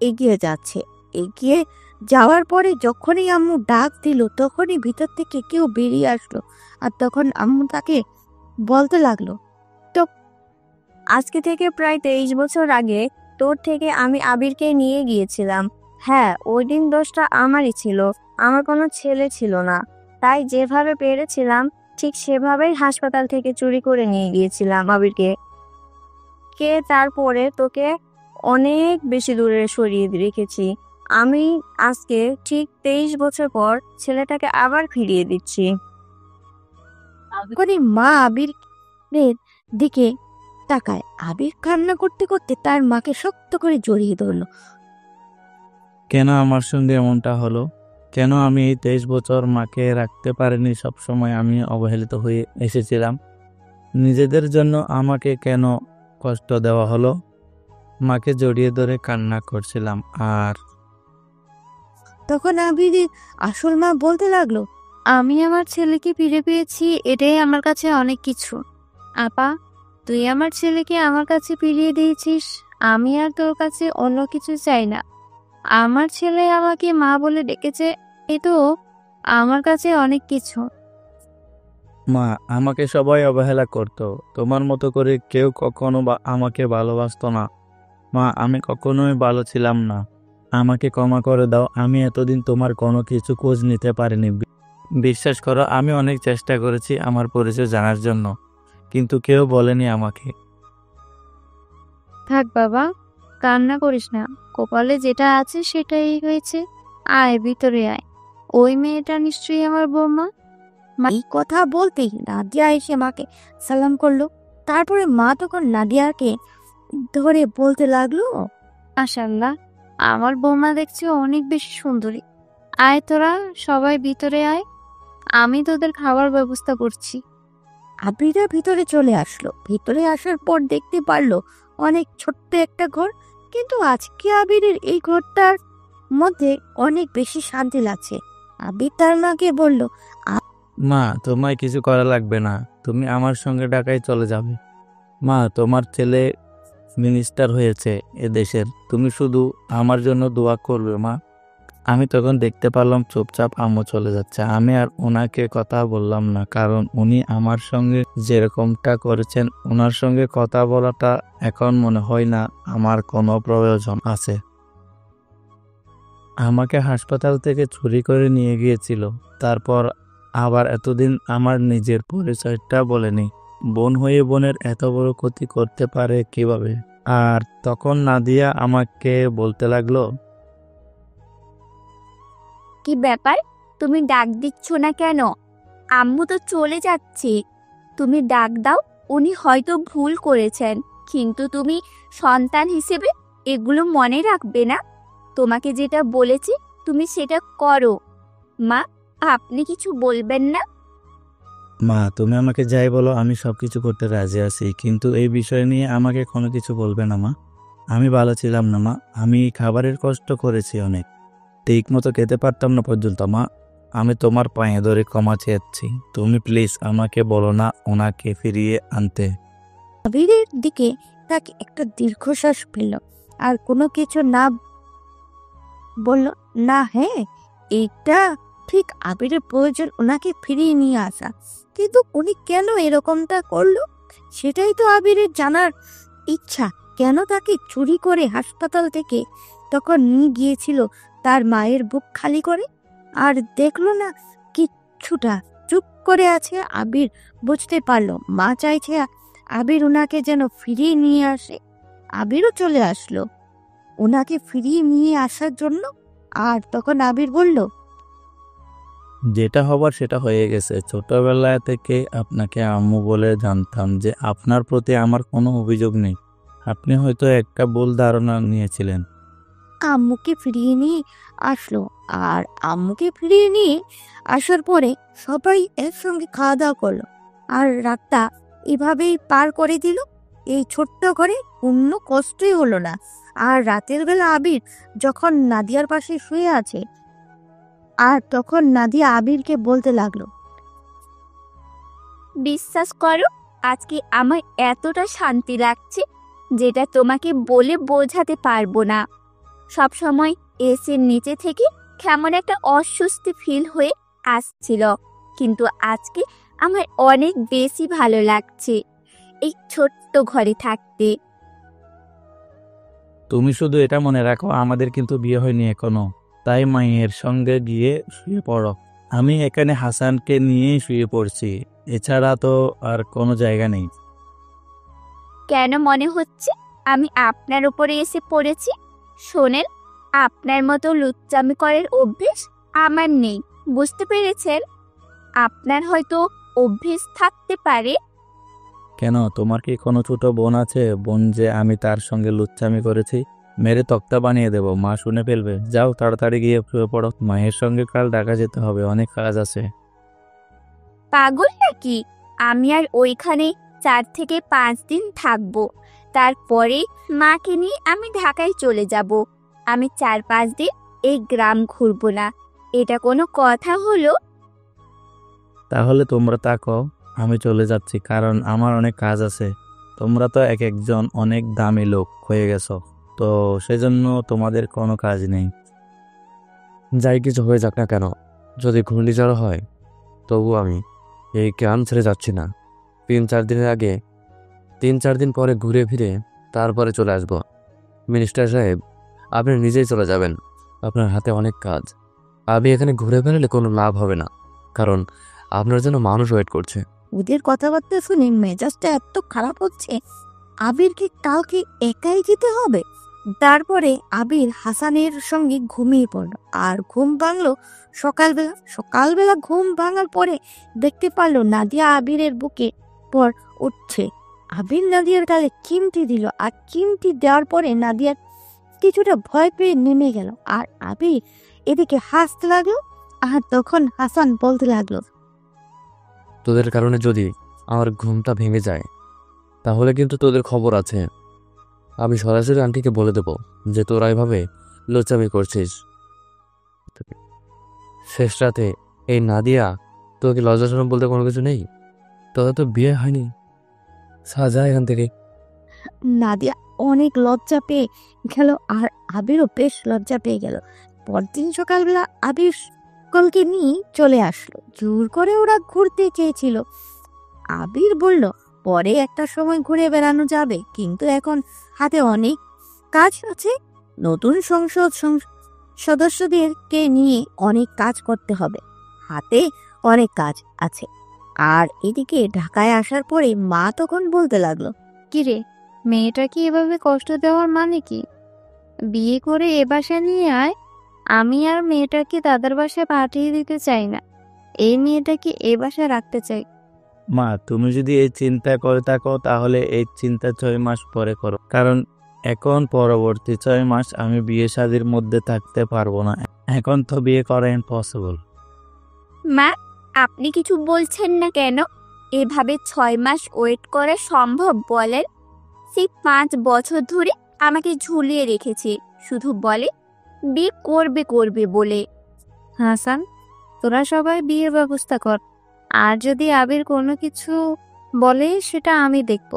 Speaker 1: এগিয়ে যাচ্ছে। এগিয়ে যাওয়ার পরে যখনই আম্মু ডাক দিল, তখনই ভিতর থেকে কেউ বেরিয়ে আসলো। আর তখন আম্মু তাকে বলতে লাগলো,
Speaker 8: আজকে থেকে প্রায় 23 বছর আগে তোর থেকে আমি আবিরকে নিয়ে গিয়েছিলাম। হ্যাঁ, ওই দিন দোষটা আমারই ছিল। আমার কোনো ছেলে ছিল না, তাই যেভাবে পেরেছিলাম ঠিক সেভাবেই হাসপাতাল থেকে চুরি করে নিয়ে গিয়েছিলাম আবিরকে। তারপরে তোকে অনেক বেশি দূরে সরিয়ে রেখেছি।
Speaker 1: আমি আজকে ঠিক 23 বছর পর ছেলেটাকে আবার ফিরিয়ে দিচ্ছি। করে মা আবিরের দিকে তাকায়। আবির কান্না করতে করতে তার মাকে শক্ত করে জড়িয়ে ধরলো।
Speaker 3: কেন আমার সঙ্গে এমনটা হলো? কেন আমি এই 23 বছর মাকে রাখতে পারিনি? সবসময় আমি অবহেলিত হয়ে এসেছিলাম। নিজেদের জন্য আমাকে কেন কষ্ট দেওয়া হলো? মাকে জড়িয়ে ধরে কান্না করছিলাম। আর
Speaker 1: তখন আবিরের আসল মা বলতে লাগলো, আমি আমার ছেলেকে ফিরে পেয়েছি, এটাই আমার কাছে অনেক কিছু। আপা, তুই আমার ছেলেকে আমার কাছে ফিরিয়ে দিয়েছিস, আমি আর তোর কাছে অন্য কিছু চাই না। আমার ছেলে আমাকে মা বলে ডেকেছে, এ তো আমার কাছে অনেক কিছু।
Speaker 3: মা, আমাকে সবাই অবহেলা করতো, তোমার মতো করে কেউ কখনো আমাকে ভালোবাসতো না। মা, আমি কখনোই ভালো ছিলাম না, আমাকে ক্ষমা করে দাও। আমি এতদিন তোমার কোনো কিছু খোঁজ নিতে পারিনি। বিশ্বাস করো, আমি অনেক চেষ্টা করেছি আমার পরিচয় জানার জন্য, কিন্তু কেউ বলেনি আমাকে।
Speaker 1: থাক বাবা, কান্না করিস না, কপালে যেটা আছে সেটাই হয়েছে। আয় ভিতরে আয়, ওই মেয়েটা নিশ্চয়ই আমার বৌমা। এই কথা বলতেই নাদিয়া এসে মাকে সালাম করলো। তারপরে মা তখন নাদিয়াকে ধরে বলতে লাগলো, মাশাআল্লাহ, আমার বৌমা দেখছি অনেক বেশি সুন্দরী। আয় তোরা সবাই ভিতরে আয়, আমি তোদের খাবার ব্যবস্থা করছি। আবিরা ভিতরে চলে আসলো। ভিতরে আসার পর দেখতে পারলো অনেক ছোট্ট একটা ঘর, কিন্তু আজকে আবিরের এই ঘরটার মধ্যে অনেক বেশি শান্তি লাগছে। আবির তার মাকে বলল,
Speaker 3: মা, তোমায় কিছু করা লাগবে না, তুমি আমার সঙ্গে ঢাকায় চলে যাবে। মা, তোমার ছেলে মিনিস্টার হয়েছে এ দেশের, তুমি শুধু আমার জন্য দোয়া করবে মা। আমি তখন দেখতে পারলাম চুপচাপ আম্মু চলে যাচ্ছে। আমি আর ওনাকে কথা বললাম না, কারণ উনি আমার সঙ্গে যেরকমটা করেছেন, ওনার সঙ্গে কথা বলাটা এখন মনে হয় না আমার কোনো প্রয়োজন আছে। আমাকে হাসপাতাল থেকে চুরি করে নিয়ে গিয়েছিল, তারপর আবার এতদিন আমার নিজের পরিচয়টা বলেনি। বোন হয়ে বোনের এত বড় ক্ষতি করতে পারে কিভাবে? আর তখন নাদিয়া আমাকে বলতে লাগলো,
Speaker 8: কি ব্যাপার, তুমি ডাক দিচ্ছ না কেন? আম্মু তো চলে যাচ্ছে, তুমি ডাক দাও। উনি হয়তো ভুল করেছেন, কিন্তু তুমি সন্তান হিসেবে এগুলো মনে রাখবে না? তোমাকে যেটা বলেছি তুমি সেটা করো। মা, আপনি কিছু বলবেন না?
Speaker 3: মা, তুমি আমাকে যাই বলো, আমি সবকিছু করতে রাজি আছি, কিন্তু এই বিষয় নিয়ে আমাকে কোনো কিছু বলবে না মা। আমি ভালো ছিলাম না মা, আমি খাবারের কষ্ট করেছি অনেক, ঠিক মতো খেতে পারতাম না পর্যন্ত। মা, আমি তোমার পায়ে ধরে ক্ষমা চেয়েছি, তুমি প্লিজ আমাকে বলো না ওনাকে ফিরিয়ে আনতে।
Speaker 1: আবিরের দিকে তাকে একটা দীর্ঘশ্বাস ফেলল আর কোনো কিছু না বলল না। হ্যাঁ, এটা ঠিক আবিরের প্রয়োজন ওনাকে ফিরিয়ে নিয়ে আসা, কিন্তু উনি কেন এরকমটা করলো সেটাই তো আবিরের জানার ইচ্ছা। কেন তাকে চুরি করে হাসপাতাল থেকে তখন নিয়ে গিয়েছিল তার মায়ের বুক খালি করে, আর দেখলো না কিচ্ছুটা, চুপ করে আছে। আবির বুঝতে পারলো মা চাইছে আবির ওনাকে যেন ফিরিয়ে নিয়ে আসে। আবিরও চলে আসলো ওনাকে ফিরিয়ে নিয়ে আসার জন্য। আর তখন আবির বলল,
Speaker 3: যেটা হবার সেটা হয়ে গেছে। ছোটবেলা থেকে আপনাকে আম্মু বলে জানতাম যে আপনার প্রতি আমার কোনো অভিযোগ নেই। আপনি হয়তো একটা ভুল ধারণা নিয়েছিলেন।
Speaker 1: আম্মুকে ফিরিয়ে নিয়ে আসলো। আর আম্মুকে ফিরিয়ে নিয়ে আসার পরে সবাই একসঙ্গে খাওয়া দাওয়া করলো আর রাতটা এভাবেই পার করে দিল। এই ছোট্ট ঘরে কোনো কষ্টই হলো না। আর রাতের বেলা আবির যখন নাদিয়ার পাশে শুয়ে আছে, আর তখন নাদিয়া আবিরকে বলতে লাগলো,
Speaker 8: বিশ্বাস করো, আজকে আমার এতটা শান্তি লাগছে যেটা তোমাকে বলে বোঝাতে পারবো না। সব সময় এসির নিচে থেকে কেমন একটা অস্বস্তি ফিল হয়ে আসছিল, কিন্তু আজকে আমার অনেক বেশি ভালো লাগছে এই ছোট্ট ঘরে থাকতে।
Speaker 3: তুমি শুধু এটা মনে রাখো, আমাদের কিন্তু বিয়ে হয়নি এখনো, তাই মায়ের সঙ্গে গিয়ে শুয়ে পড়ো। আমি এখানে হাসানকে নিয়ে শুয়ে পড়ছি, এছাড়া তো আর কোনো জায়গা নেই।
Speaker 8: কেন মনে হচ্ছে আমি আপনার উপরে এসে পড়েছি? শোনেন, আপনার মতো লুচ্চামি করার অভ্যেস আমার নেই, বুঝতে পেরেছেন? আপনার হয়তো অভ্যেস থাকতে পারে।
Speaker 3: কেন, তোমার কি কোনো ছোট বোন আছে? বোন যে আমি তার সঙ্গে লুচ্চামি করেছি, মেরে তক্তা বানিয়ে দেবো, মা শুনে ফেলবে। যাও তাড়াতাড়ি গিয়ে শুয়ে পড়ো, মায়ের সঙ্গে কাল ঢাকা যেতে হবে, অনেক কাজ আছে।
Speaker 8: পাগল নাকি? আমি আর ওইখানে 4 থেকে 5 দিন থাকবো। তারপরে মাকে নিয়ে আমি ঢাকায় চলে যাব। আমি 4-5 দিন এই গ্রাম ঘুরবো না, এটা কোনো কথা হলো?
Speaker 3: তাহলে তোমরা থাকো, আমি চলে যাচ্ছি, কারণ আমার অনেক কাজ আছে। তোমরা তো এক একজন অনেক দামি লোক হয়ে গেছো, তো সেজন্য তোমাদের কোনো কাজ নেই।
Speaker 5: যাই কিছু হয়ে যাক না কেন, যদি ঘূর্ণিঝড় হয় তবু আমি এই গ্রাম ছেড়ে যাচ্ছি না। 3-4 দিনের আগে 3-4 দিন পরে ঘুরে ফিরে তারপরে চলে আসব। মিনিস্টার সাহেব, আপনি নিজেই চলে যাবেন, আপনার হাতে অনেক কাজ। আমি এখানে ঘুরে বেড়ালে কোনো লাভ হবে না, কারণ আপনার জন্য মানুষ ওয়েট করছে।
Speaker 1: ওদের কথাবার্তা শুনে মেজাজটা এত খারাপ হচ্ছে। আবিরকে কালকে একাই যেতে হবে। তারপরে আবির হাসানের সঙ্গে ঘুমিয়ে পড়ল, আর ঘুম ভাঙলো সকালবেলা ঘুম ভাঙার পরে দেখতে পারলো নাদিয়া আবিরের বুকে পর উঠছে। আবির নাদিয়ার গালে চিমটি দিল, আর চিমটি দেওয়ার পরে নাদিয়ার কিছুটা ভয় পেয়ে নেমে গেল, আর আবির এদিকে হাসতে লাগলো। আর তখন হাসান বলতে লাগলো,
Speaker 5: তোদের কারণে যদি আমার ঘুমটা ভেঙে যায় তাহলে কিন্তু তোদের খবর আছে। আমি সরাসরি আন্টিকে বলে দেব যে তোরা এভাবে লোচামি করছিস। শেষ রাতে এই নাদিয়া, তোকে লজ্জাজনক বলতে কোনো কিছু নেই? তোদের তো বিয়ে হয়নি, সাজা এখান থেকে।
Speaker 1: নাদিয়া অনেক লজ্জা পেয়ে গেল, আর আবিরও বেশ লজ্জা পেয়ে গেল। পরদিন সকালবেলা আবির সকলকে নিয়ে চলে আসলো। জোর করে ওরা ঘুরতে চেয়েছিল। আবির বলল পরে একটা সময় ঘুরে বেড়ানো যাবে, কিন্তু এখন হাতে অনেক কাজ আছে। নতুন সংসদ সদস্যদেরকে নিয়ে অনেক কাজ করতে হবে, হাতে অনেক কাজ আছে। আর এদিকে ঢাকায় আসার পরে মা তখন বলতে লাগলো,
Speaker 4: কিরে, মেয়েটা কি এভাবে কষ্ট দেওয়ার মানে কি? বিয়ে করে এ বাসায় নিয়ে আয়। আমি আর মেয়েটাকে দাদার বাসায় পাঠিয়ে দিতে চাই না। এই মেয়েটাকে এ বাসায় রাখতে চাই।
Speaker 3: মা, তুমি যদি এই চিন্তা করে থাকো তাহলে এই চিন্তা 6 মাস পরে করো, কারণ এখন পরবর্তী 6 মাস আমি বিয়ে শাদীর মধ্যে থাকতে পারবো না। এখন তো বিয়ে করা ইম্পসিবল।
Speaker 8: মা, আপনি কিছু বলছেন না কেন? এভাবে 6 মাস ওয়েট করা সম্ভব বলেন? সেই 5 বছর ধরে আমাকে ঝুলিয়ে রেখেছে, শুধু বলে বিয়ে করবে বলে।
Speaker 4: হাসান, তোরা সবাই বিয়ের ব্যবস্থা কর। আর যদি আবির কোনো কিছু বলে সেটা আমি দেখব।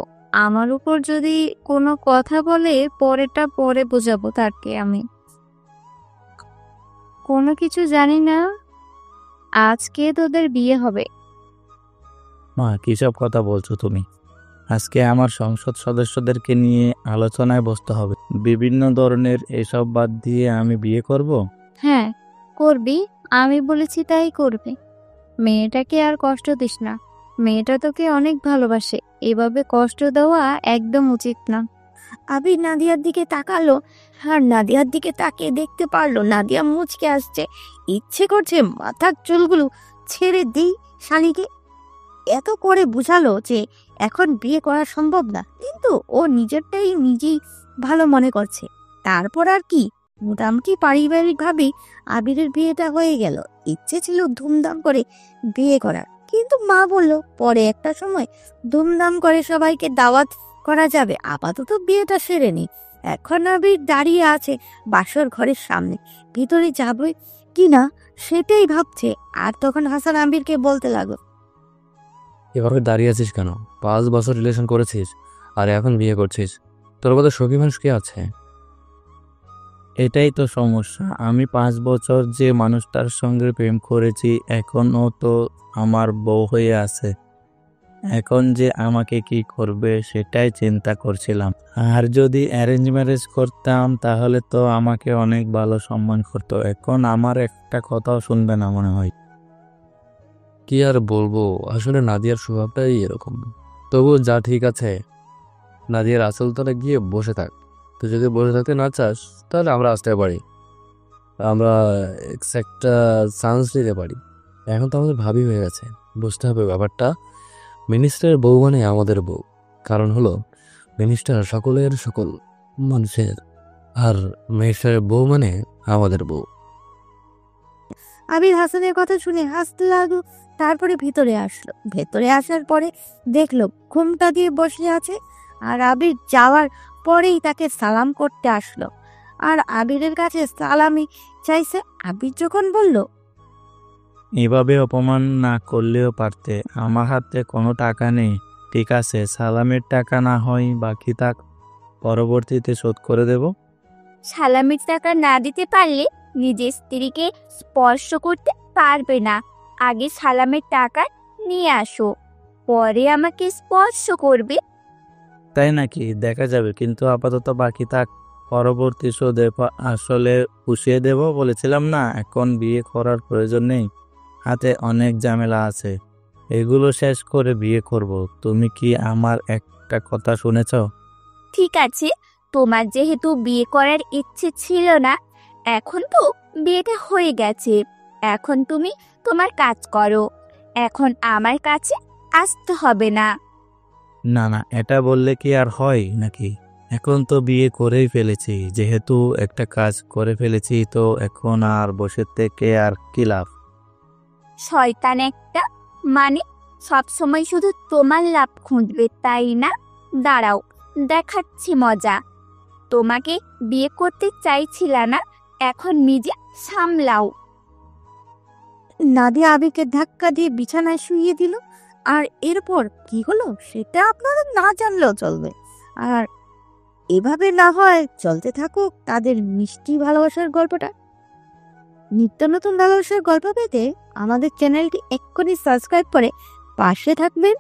Speaker 4: আমার উপর যদি কোনো কথা বলে পরেটা পরে বোঝাবো তাকে। আমি কোনো কিছু জানি না। আজকে তোদের বিয়ে হবে।
Speaker 3: মা, কিসব কথা বলছো তুমি? আজকে আমার সংসদ সদস্যদেরকে নিয়ে আলোচনায় বসতে হবে। বিভিন্ন ধরনের এসব বাদ দিয়ে আমি বিয়ে করব?
Speaker 4: হ্যাঁ, করবি। আমি বলেছি তাই করবে। মেয়েটাকে আর কষ্ট দিস না। মেয়েটা তোকে অনেক ভালোবাসে, এভাবে কষ্ট দেওয়া একদম উচিত না।
Speaker 1: আবির নাদিয়ার দিকে তাকালো, আর নাদিয়ার দিকে তাকিয়ে দেখতে পারলো নাদিয়া মুচকে আসছে। ইচ্ছে করছে মাথার চুলগুলো ছেড়ে দিই শালিকে। এত করে বুঝালো যে এখন বিয়ে করা সম্ভব না, কিন্তু ও নিজেরটাই নিজেই ভালো মনে করছে। তারপর আর কি, মোটামুটি পারিবারিকভাবে আবিরের বিয়েটা হয়ে গেল। ইচ্ছে ছিল ধুমধাম করে বিয়ে করার, কিন্তু মা বলল পরে একটা সময় ধুমধাম করে সবাইকে দাওয়াত করা যাবে, আপাতত বিয়েটা সেরে নি। এখন আবির দাঁড়িয়ে আছে বাসর ঘরের সামনে, ভিতরে যাবে কিনা সেটাই ভাবছে। আর তখন হাসান আবিরকে বলতে লাগলো,
Speaker 5: এভাবে দাঁড়িয়ে আছিস কেন? 5 বছর রিলেশন করেছিস আর এখন বিয়ে করছিস, তোর মতো সখী মানুষ কে আছে?
Speaker 3: এটাই তো সমস্যা। আমি 5 বছর যে মানুষটার সঙ্গে প্রেম করেছি এখনও তো আমার বউ হয়ে আছে। এখন যে আমাকে কি করবে সেটাই চিন্তা করছিলাম। আর যদি অ্যারেঞ্জ ম্যারেজ করতাম তাহলে তো আমাকে অনেক ভালো সম্মান করতো। এখন আমার একটা কথাও শুনবে না মনে হয়।
Speaker 5: কি আর বলবো, আসলে নাদিয়ার স্বভাবটাই এরকম। তবু যা ঠিক আছে, নাদিয়ার আসল তলে গিয়ে বসে থাক। তো যদি বসে থাকতে না চাস তাহলে আমরা আসতে পারি, আমরা একটা চান্স নিতে পারি। এখন তো আমাদের ভাবি হয়ে গেছে, বুঝতে হবে ব্যাপারটা। মিনিস্টারের বউ মানে আমাদের বউ, কারণ হলো মিনিস্টার সকলের সকল মানুষের, আর মিনিস্টারের বউ মানে আমাদের বউ।
Speaker 1: আবির হাসানের কথা শুনে হাসতে লাগলো। তারপরে ভিতরে আসলো। ভেতরে আসার পরে দেখলো ঘুমটা দিয়ে বসে আছে। আর আবির যাওয়ার পরেই তাকে সালাম করতে আসলো। আর আবিরের কাছে সালামি চাইছে। আবির যখন বলল,
Speaker 3: এভাবে অপমান না করলেও পারতে, আমার হাতে কোনো টাকা নেই। ঠিক আছে, সালামের টাকা না হয় বাকি থাক, পরবর্তীতে শোধ করে দেব।
Speaker 8: সালামির টাকা না দিতে পারলে নিজের স্ত্রীকে স্পর্শ করতে পারবে না। আগে সালামের টাকা নিয়ে আসো, পরে আমাকে স্পর্শ করবে।
Speaker 3: তাই নাকি? দেখা যাবে, কিন্তু আপাতত বাকি থাক, পরবর্তী শোধে আসলে পুষিয়ে দেব বলেছিলাম না? এখন বিয়ে করার প্রয়োজন নেই, হাতে অনেক ঝামেলা আছে, এগুলো শেষ করে বিয়ে করব। তুমি কি আমার একটা কথা শুনেছ?
Speaker 8: ঠিক আছে, তোমার যেহেতু বিয়ে করার ইচ্ছে ছিল না, এখন তো বিয়েটা হয়ে গেছে। এখন তুমি তোমার কাজ করো, এখন আমার কাছে আসতে হবে না।
Speaker 3: না না, এটা বললে কি আর হয় নাকি? এখন তো বিয়ে করেই ফেলেছি, যেহেতু একটা কাজ করে ফেলেছি, তো এখন আর বসে থেকে আর কি লাভ?
Speaker 8: শয়তান একটা, মানে সবসময় শুধু তোমার লাভ খুঁজবে তাই না? দাঁড়াও, দেখাচ্ছি মজা। তোমাকে বিয়ে করতে চাইছিলা না, এখন নিজে সামলাও।
Speaker 1: নাদিয়া আবিরকে ধাক্কা দিয়ে বিছানায় শুইয়ে দিল। আর এরপর কি হলো সেটা আপনারা না জানলেও চলবে। আর এভাবে না হয় চলতে থাকুক তাদের মিষ্টি ভালোবাসার গল্পটা। নিত্য নতুন ভালোবাসার গল্প পেতে আমাদের চ্যানেলটি এক্ষুনি সাবস্ক্রাইব করে পাশে থাকবেন।